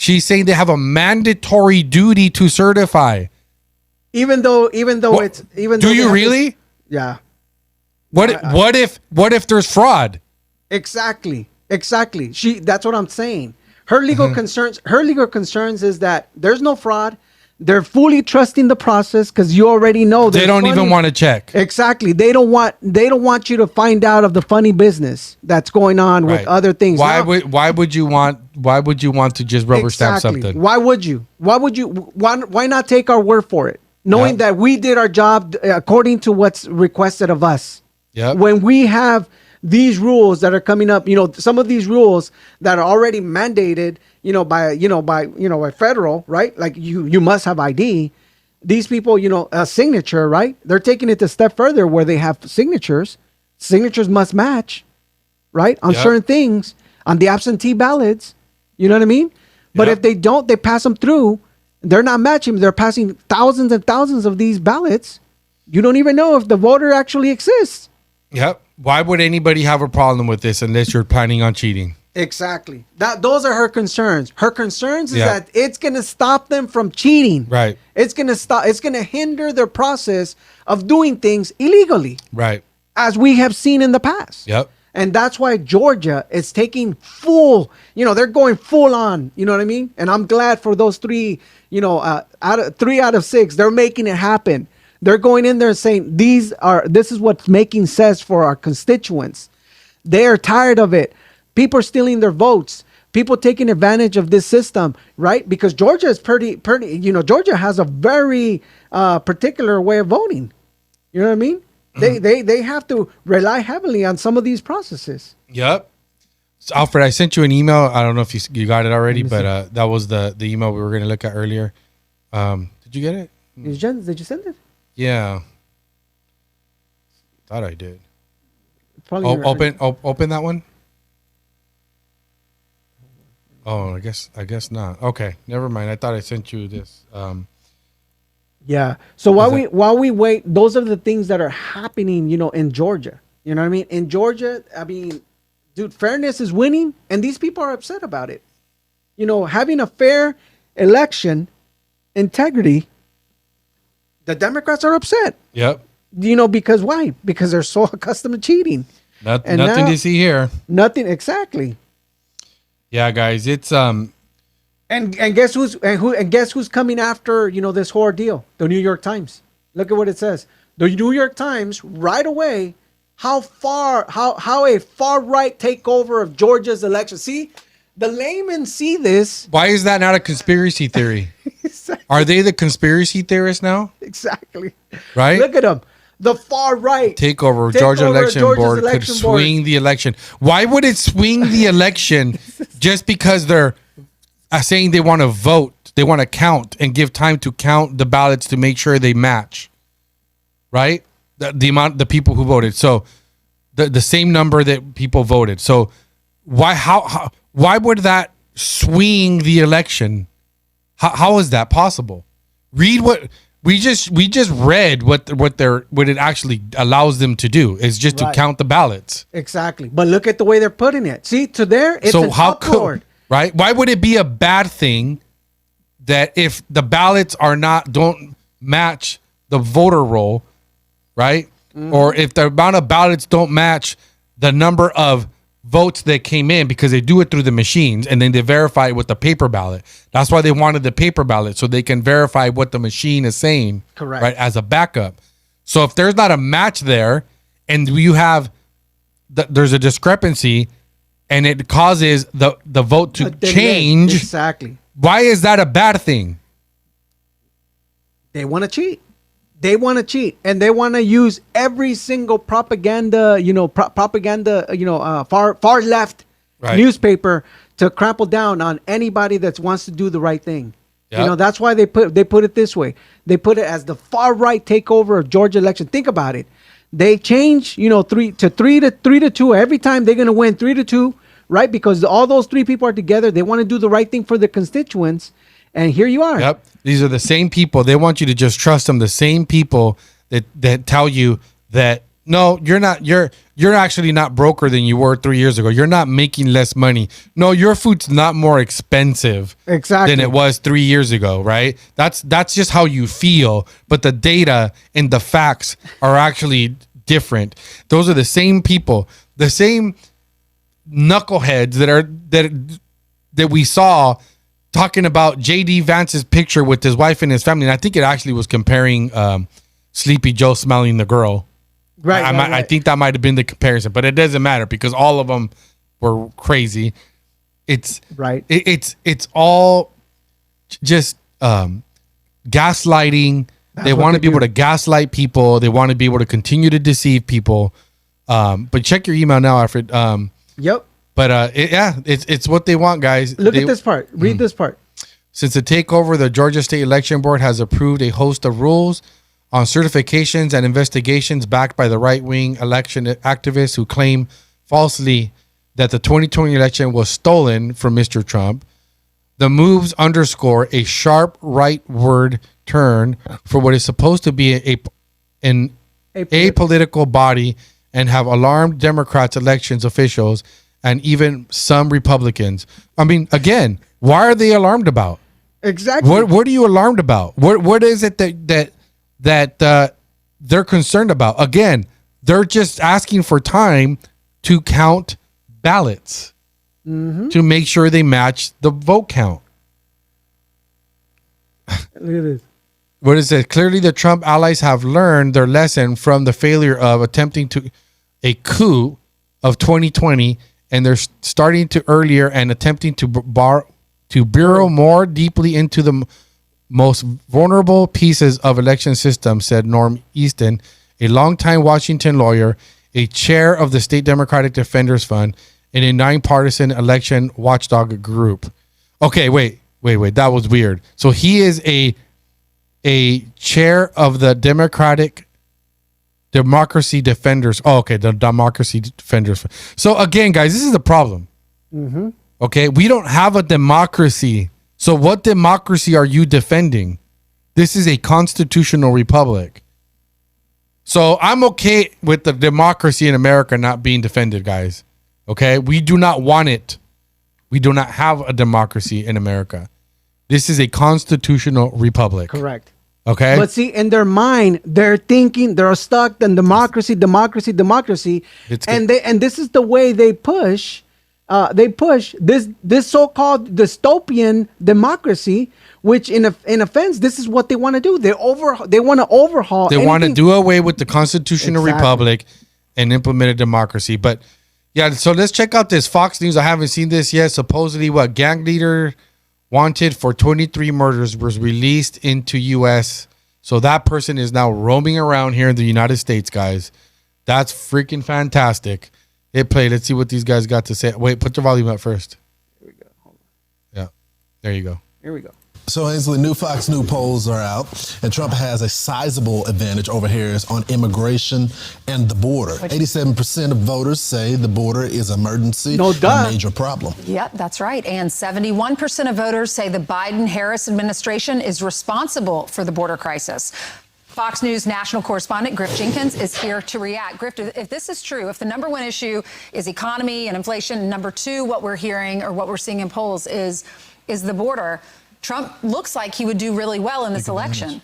they have a mandatory duty to certify. Even though do you really? Yeah. What if there's fraud? Exactly. That's what I'm saying. Her legal concerns is that there's no fraud. They're fully trusting the process because you already know they don't even want to check. Exactly. They don't want you to find out of the funny business that's going on with other things. Why would you want to just rubber stamp something? Why would you? Why not take our word for it? Knowing that we did our job according to what's requested of us. Yep. When we have these rules that are coming up, some of these rules that are already mandated, by federal, right? Like you must have ID. these people, a signature, right? They're taking it a step further where they have signatures. Signatures must match, right? On certain things, on the absentee ballots. You know what I mean? But if they don't, they pass them through. They're not matching. They're passing thousands and thousands of these ballots. You don't even know if the voter actually exists. Yep. Why would anybody have a problem with this unless you're planning on cheating? Exactly. Those are her concerns. Her concerns is that it's going to stop them from cheating. Right. It's going to hinder their process of doing things illegally. Right. As we have seen in the past. Yep. And that's why Georgia is taking full, they're going full on, you know what I mean? And I'm glad for those three, out of 6, they're making it happen. They're going in there and saying, this is what's making sense for our constituents. They are tired of it. People are stealing their votes. People taking advantage of this system, right? Because Georgia is pretty, Georgia has a very particular way of voting. You know what I mean? They have to rely heavily on some of these processes. Yep. So Alfred, I sent you an email. I don't know if you got it already, but that was the email we were going to look at earlier. Did you get it? Did you send it? Yeah. Thought I did. Probably open that one. Oh, I guess not. Okay, never mind. I thought I sent you this. Yeah. So while we wait, those are the things that are happening, in Georgia. You know what I mean? In Georgia, dude, fairness is winning, and these people are upset about it. Having a fair election, integrity, the Democrats are upset. Yep. Because why? Because they're so accustomed to cheating. Nothing to see here. Nothing, exactly. Yeah, guys, it's And guess who's coming after this whole deal? The New York Times. Look at what it says. The New York Times right away. How a far right takeover of Georgia's election. See, the laymen see this. Why is that not a conspiracy theory? Exactly. Are they the conspiracy theorists now? Exactly. Right. Look at them. The far right takeover Georgia election board could swing the election. Why would it swing the election just because they're saying they want to vote, they want to count and give time to count the ballots to make sure they match, right? The people who voted. So the same number that people voted. So why would that swing the election? How is that possible? Read what we just read what it actually allows them to do is just to count the ballots. Exactly. But look at the way they're putting it. See, to there it's an uproar. Right? Why would it be a bad thing that if the ballots don't match the voter roll, right? Mm-hmm. Or if the amount of ballots don't match the number of votes that came in, because they do it through the machines and then they verify it with the paper ballot. That's why they wanted the paper ballot, so they can verify what the machine is saying. Correct. Right, as a backup. So if there's not a match there and you have there's a discrepancy and it causes the vote to change. Exactly. Why is that a bad thing? They want to cheat. They want to cheat, and they want to use every single propaganda, far left newspaper to crumple down on anybody that wants to do the right thing. Yep. That's why they put it this way. They put it as the far right takeover of Georgia election. Think about it. They change, 3 to 2 every time. They're going to win 3-2, right? Because all those 3 people are together. They want to do the right thing for the constituents. And here you are. Yep. These are the same people. They want you to just trust them. The same people that tell you that, no, you're not. You're actually not broker than you were 3 years ago. You're not making less money. No, your food's not more expensive than it was 3 years ago, right? That's just how you feel. But the data and the facts are actually different. Those are the same people, the same knuckleheads that we saw talking about J.D. Vance's picture with his wife and his family. And I think it actually was comparing Sleepy Joe smelling the girl. Right. I think that might have been the comparison, but it doesn't matter because all of them were crazy. It's right. It's all just gaslighting. They want to be able to gaslight people. They want to be able to continue to deceive people. But check your email now, Alfred. Yep. But it's what they want, guys. Look at this part. Read this part. Since the takeover, the Georgia State Election Board has approved a host of rules on certifications and investigations backed by the right-wing election activists who claim falsely that the 2020 election was stolen from Mr. Trump. The moves underscore a sharp rightward turn for what is supposed to be an apolitical body and have alarmed Democrats, elections officials, and even some Republicans. I mean, again, why are they alarmed about? Exactly. What are you alarmed about? What is it that they're concerned about? Again, they're just asking for time to count ballots to make sure they match the vote count. Look at this. What is it? Clearly, the Trump allies have learned their lesson from the failure of attempting a coup of 2020, and they're starting to earlier and attempting to burrow more deeply into the most vulnerable pieces of election system, said Norm Easton, a longtime Washington lawyer, a chair of the State Democratic Defenders Fund, and a nonpartisan election watchdog group. Okay, wait. That was weird. So he is a chair of the Democracy Defenders. Oh, okay, the Democracy Defenders. So again, guys, this is the problem. Okay, we don't have a democracy. So what democracy are you defending? This is a constitutional republic. So I'm okay with the democracy in America not being defended, guys. Okay, we do not want it. We do not have a democracy in America. This is a constitutional republic. Correct. Okay. But see, in their mind, they're thinking they're stuck in democracy, and this is the way they push. They push this so-called dystopian democracy, which in offense, this is what they want to do. They want to overhaul. They want to do away with the constitutional republic and implement a democracy. But yeah, so let's check out this Fox News. I haven't seen this yet. Supposedly, what gang leader wanted for 23 murders was released into U.S. So that person is now roaming around here in the United States, guys. That's freaking fantastic. Hit play. Let's see what these guys got to say. Wait, put the volume up first. Here we go. Hold on. Yeah, there you go. Here we go. So, Ainsley, new Fox News polls are out, and Trump has a sizable advantage over Harris on immigration and the border. 87% of voters say the border is an emergency, a major problem. Yep, that's right. And 71% of voters say the Biden-Harris administration is responsible for the border crisis. Fox News national correspondent Griff Jenkins is here to react. Griff, if this is true, if the number one issue is economy and inflation, number two, what we're hearing or what we're seeing in polls is the border, Trump looks like he would do really well in this election.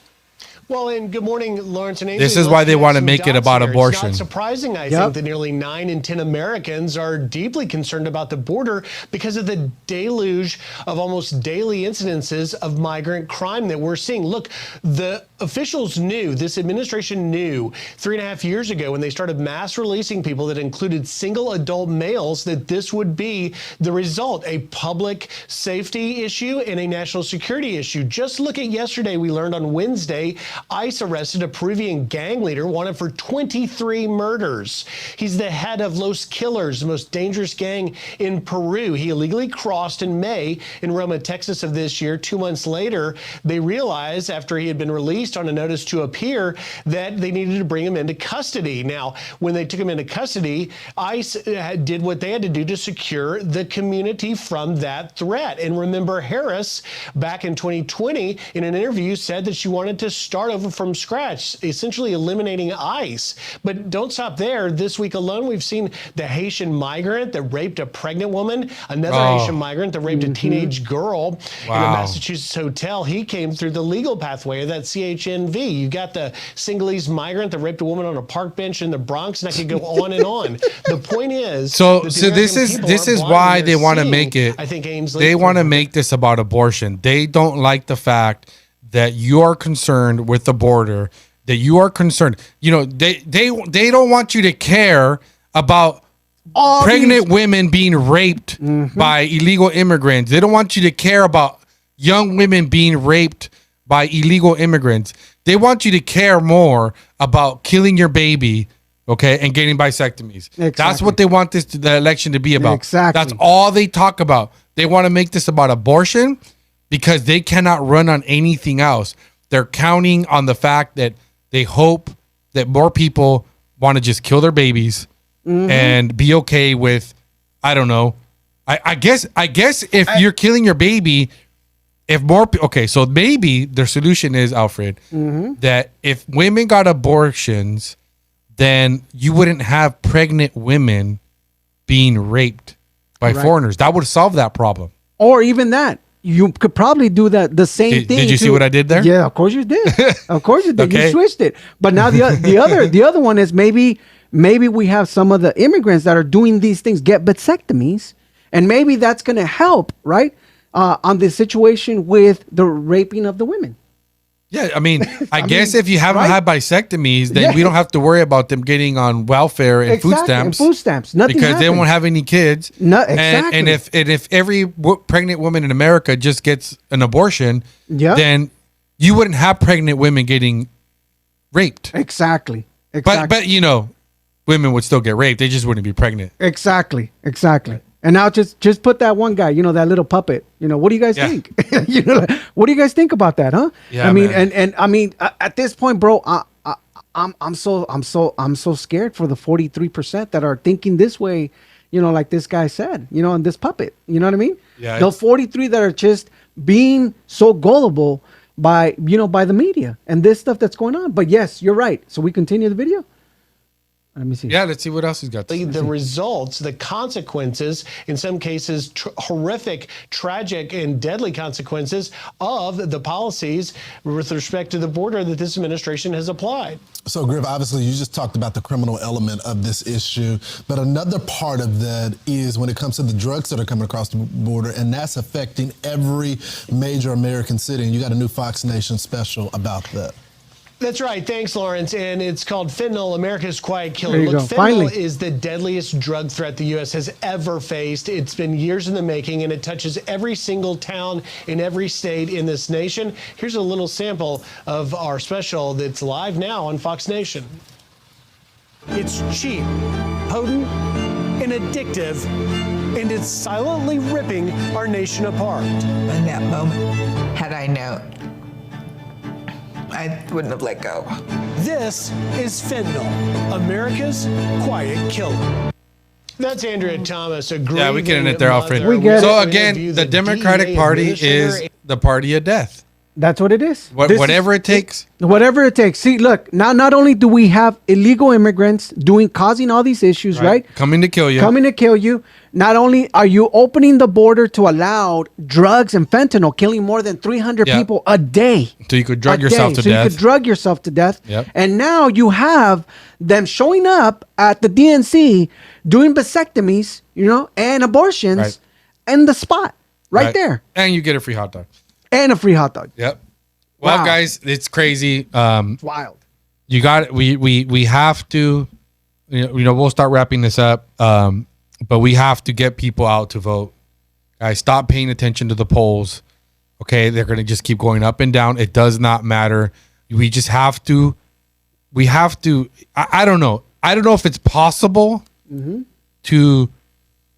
Well, and good morning, Lawrence and Amy. This is why they want to make it about abortion. It's not surprising, I think, that nearly 9 in 10 Americans are deeply concerned about the border because of the deluge of almost daily incidences of migrant crime that we're seeing. Look, the officials knew, this administration knew 3.5 years ago when they started mass releasing people that included single adult males that this would be the result, a public safety issue and a national security issue. Just look at yesterday, we learned on Wednesday, ICE arrested a Peruvian gang leader wanted for 23 murders. He's the head of Los Killers, the most dangerous gang in Peru. He illegally crossed in May in Roma, Texas of this year. 2 months later, they realized after he had been released on a notice to appear that they needed to bring him into custody. Now, when they took him into custody, ICE did what they had to do to secure the community from that threat. And remember, Harris, back in 2020, in an interview, said that she wanted to start over from scratch, essentially eliminating ICE. But don't stop there. This week alone, we've seen the Haitian migrant that raped a pregnant woman, another Haitian migrant that raped a teenage girl in a Massachusetts hotel. He came through the legal pathway of that CHNV. You got the Singalese migrant that raped a woman on a park bench in the Bronx, and I could go on and on. The point is, so this is why they want to make it. I think Ainsley, they want to make this about abortion. They don't like the fact that you are concerned with the border, that you are concerned. You know, they don't want you to care about pregnant women being raped by illegal immigrants. They don't want you to care about young women being raped by illegal immigrants. They want you to care more about killing your baby, okay, and getting vasectomies. Exactly. That's what they want the election to be about. Exactly. That's all they talk about. They want to make this about abortion. because they cannot run on anything else. They're counting on the fact that they hope that more people want to just kill their babies and be okay with, I don't know. I guess if you're killing your baby, if more okay, so maybe their solution is, Alfred, that if women got abortions, then you wouldn't have pregnant women being raped by foreigners. That would solve that problem. Or even that. You could probably do the same thing. Did you see what I did there? Yeah, of course you did. Of course you did. Okay. You switched it. But now the other one is maybe we have some of the immigrants that are doing these things get vasectomies, and maybe that's going to help, right? On the situation with the raping of the women. Yeah, I mean, I guess if you haven't had vasectomies, then we don't have to worry about them getting on welfare and food stamps. And food stamps. Nothing because they won't have any kids. No, exactly. And if every pregnant woman in America just gets an abortion, then you wouldn't have pregnant women getting raped. Exactly. But you know, women would still get raped. They just wouldn't be pregnant. Exactly. And now just put that one guy, that little puppet. What do you guys think? What do you guys think about that, huh? Yeah, I mean, man. and I mean, at this point, bro, I'm so scared for the 43% that are thinking this way, like this guy said, and this puppet. You know what I mean? Yeah. The 43 that are just being so gullible by the media and this stuff that's going on. But yes, you're right. So we continue the video. Let me see. Yeah, let's see what else he's got. The results, the consequences, in some cases, horrific, tragic, and deadly consequences of the policies with respect to the border that this administration has applied. So, Griff, obviously, you just talked about the criminal element of this issue, but another part of that is when it comes to the drugs that are coming across the border, and that's affecting every major American city. And you got a new Fox Nation special about that. That's right. Thanks, Lawrence. And it's called fentanyl, America's quiet killer. There you Look, go. fentanyl Finally. is the deadliest drug threat the U.S. has ever faced. It's been years in the making, and it touches every single town in every state in this nation. Here's a little sample of our special that's live now on Fox Nation. It's cheap, potent, and addictive, and it's silently ripping our nation apart. In that moment, had I known, I wouldn't have let go. This is fentanyl, America's quiet killer. That's Andrea Thomas, a great Yeah, we can end it there, Alfred. We get So it. again, the Democratic Party is the party of death. That's what it is. Whatever it takes. Whatever it takes. See, look, now not only do we have illegal immigrants causing all these issues, right? Coming to kill you. Coming to kill you. Not only are you opening the border to allow drugs and fentanyl killing more than 300 people a day. So you could drug yourself to So death. you could drug yourself to death. Yep. And now you have them showing up at the DNC doing vasectomies, and abortions in the spot right there. And you get a free hot dog. And a free hot dog. Yep. Well, Wow. guys, it's crazy. It's wild. You got it. We have to, we'll start wrapping this up. But we have to get people out to vote. Guys, stop paying attention to the polls. Okay, they're gonna just keep going up and down. It does not matter. We just have to. We have to. I don't know. I don't know if it's possible to,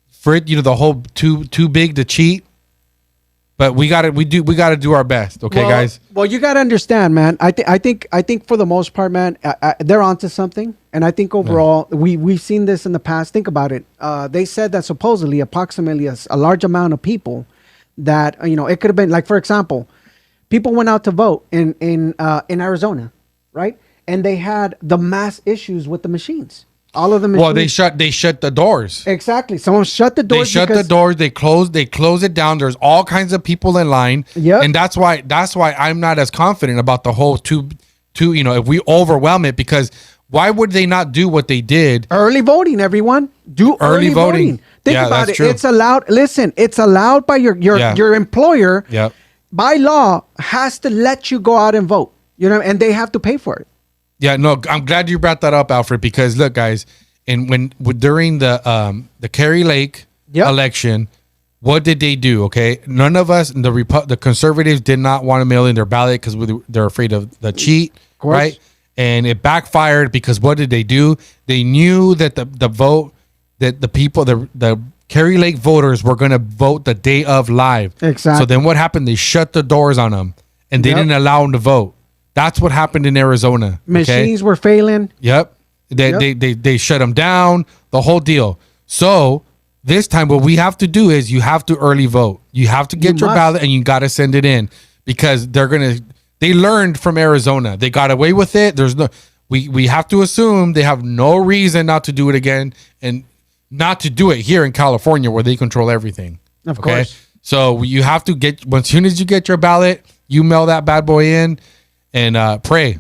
for it, the whole too big to cheat. But we got to do our best, okay, guys. Well, you got to understand, man. I think for the most part, man, they're onto something, and I think overall we've seen this in the past. Think about it. They said that supposedly, approximately a large amount of people that it could have been, like, for example, people went out to vote in Arizona, right? And they had the mass issues with the machines. All of them. Well, they shut the doors. Exactly. Someone shut the doors. They shut the doors. They close it down. There's all kinds of people in line. Yeah. And that's why I'm not as confident about the whole two. If we overwhelm it, because why would they not do what they did? Early voting, everyone. Do early voting. Think about it. True. It's allowed. Listen, it's allowed by your employer. Yep. By law, has to let you go out and vote. And they have to pay for it. Yeah, no, I'm glad you brought that up, Alfred, because look, guys, during the Kerry Lake election, what did they do? Okay, none of us, the conservatives, did not want to mail in their ballot because they're afraid of the cheat, right? And it backfired because what did they do? They knew that the vote that the people, the Kerry Lake voters were going to vote the day of live. Exactly. So then what happened? They shut the doors on them, and they Yep. didn't allow them to vote. That's what happened in Arizona. Okay? Machines were failing. Yep. They shut them down, the whole deal. So this time what we have to do is you have to early vote. You have to get You your must. ballot and you got to send it in because they learned from Arizona. They got away with it. We have to assume they have no reason not to do it again and not to do it here in California where they control everything. Of course. So you have to as soon as you get your ballot, you mail that bad boy in and pray.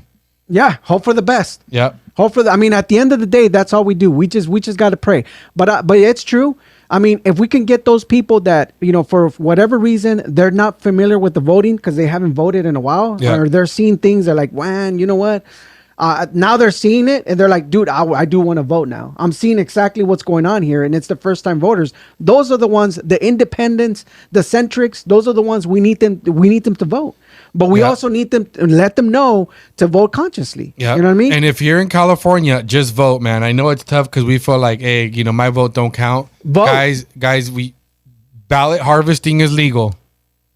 Yeah, hope for the best. Yep. Hope for I mean, at the end of the day, that's all we do. We just got to pray. But it's true. I mean, if we can get those people that, for whatever reason, they're not familiar with the voting because they haven't voted in a while, Yeah. or they're seeing things, they're like, man, you know what? Now they're seeing it and they're like, dude, I do want to vote now. I'm seeing exactly what's going on here. And it's the first time voters. Those are the ones, the independents, the centrics, those are the ones we need them to vote. But we also need them to let them know to vote consciously. Yeah. You know what I mean? And if you're in California, just vote, man. I know it's tough because we feel like, hey, my vote don't count. Vote. Guys, ballot harvesting is legal.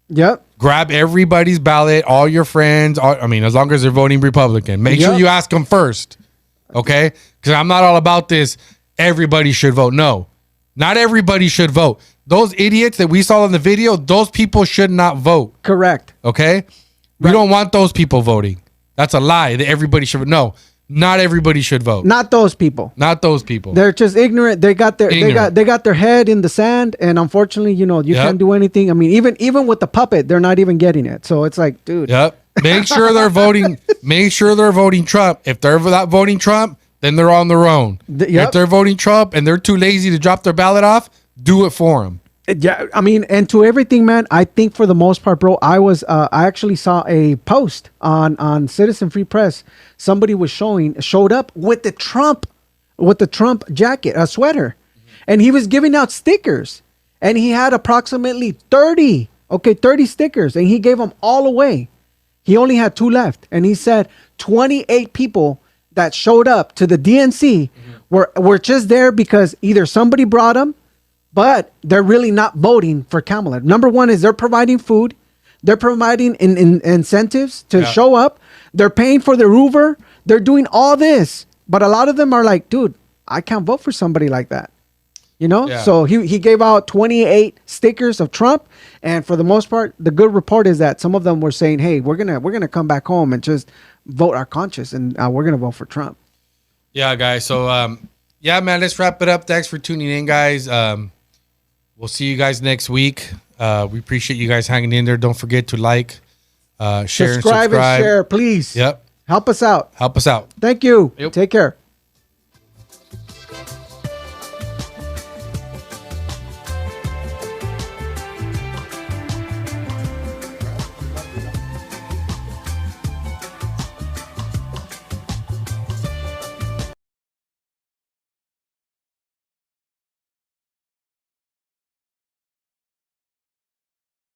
Yep. Grab everybody's ballot, all your friends. As long as they're voting Republican, make sure Yep. you ask them first. Okay? Because I'm not all about this. Everybody should vote. No, not everybody should vote. Those idiots that we saw in the video, those people should not vote. Correct. Okay? We don't want those people voting. That's a lie that everybody should. No, not everybody should vote. Not those people. Not those people. They're just ignorant. They got their head in the sand, and unfortunately, you Yep. can't do anything. I mean, even with the puppet, they're not even getting it. So it's like, dude. Yep. Make sure they're voting. Make sure they're voting Trump. If they're not voting Trump, then they're on their own. Yep. If they're voting Trump and they're too lazy to drop their ballot off, do it for them. Yeah, I mean, and to everything, man. I think for the most part, bro, I actually saw a post on Citizen Free Press. Somebody showed up with the Trump jacket, a sweater, and he was giving out stickers, and he had approximately 30 stickers, and he gave them all away. He only had 2 left, and he said 28 people that showed up to the DNC were just there because either somebody brought them. But they're really not voting for Kamala. Number one is they're providing food. They're providing incentives to show up. They're paying for their Uber. They're doing all this. But a lot of them are like, dude, I can't vote for somebody like that. Yeah. So he gave out 28 stickers of Trump. And for the most part, the good report is that some of them were saying, hey, we're gonna come back home and just vote our conscience. And we're going to vote for Trump. Yeah, guys. So, yeah, man, let's wrap it up. Thanks for tuning in, guys. We'll see you guys next week. We appreciate you guys hanging in there. Don't forget to like, share, Subscribe and share, please. Yep. Help us out. Help us out. Thank you. Take care.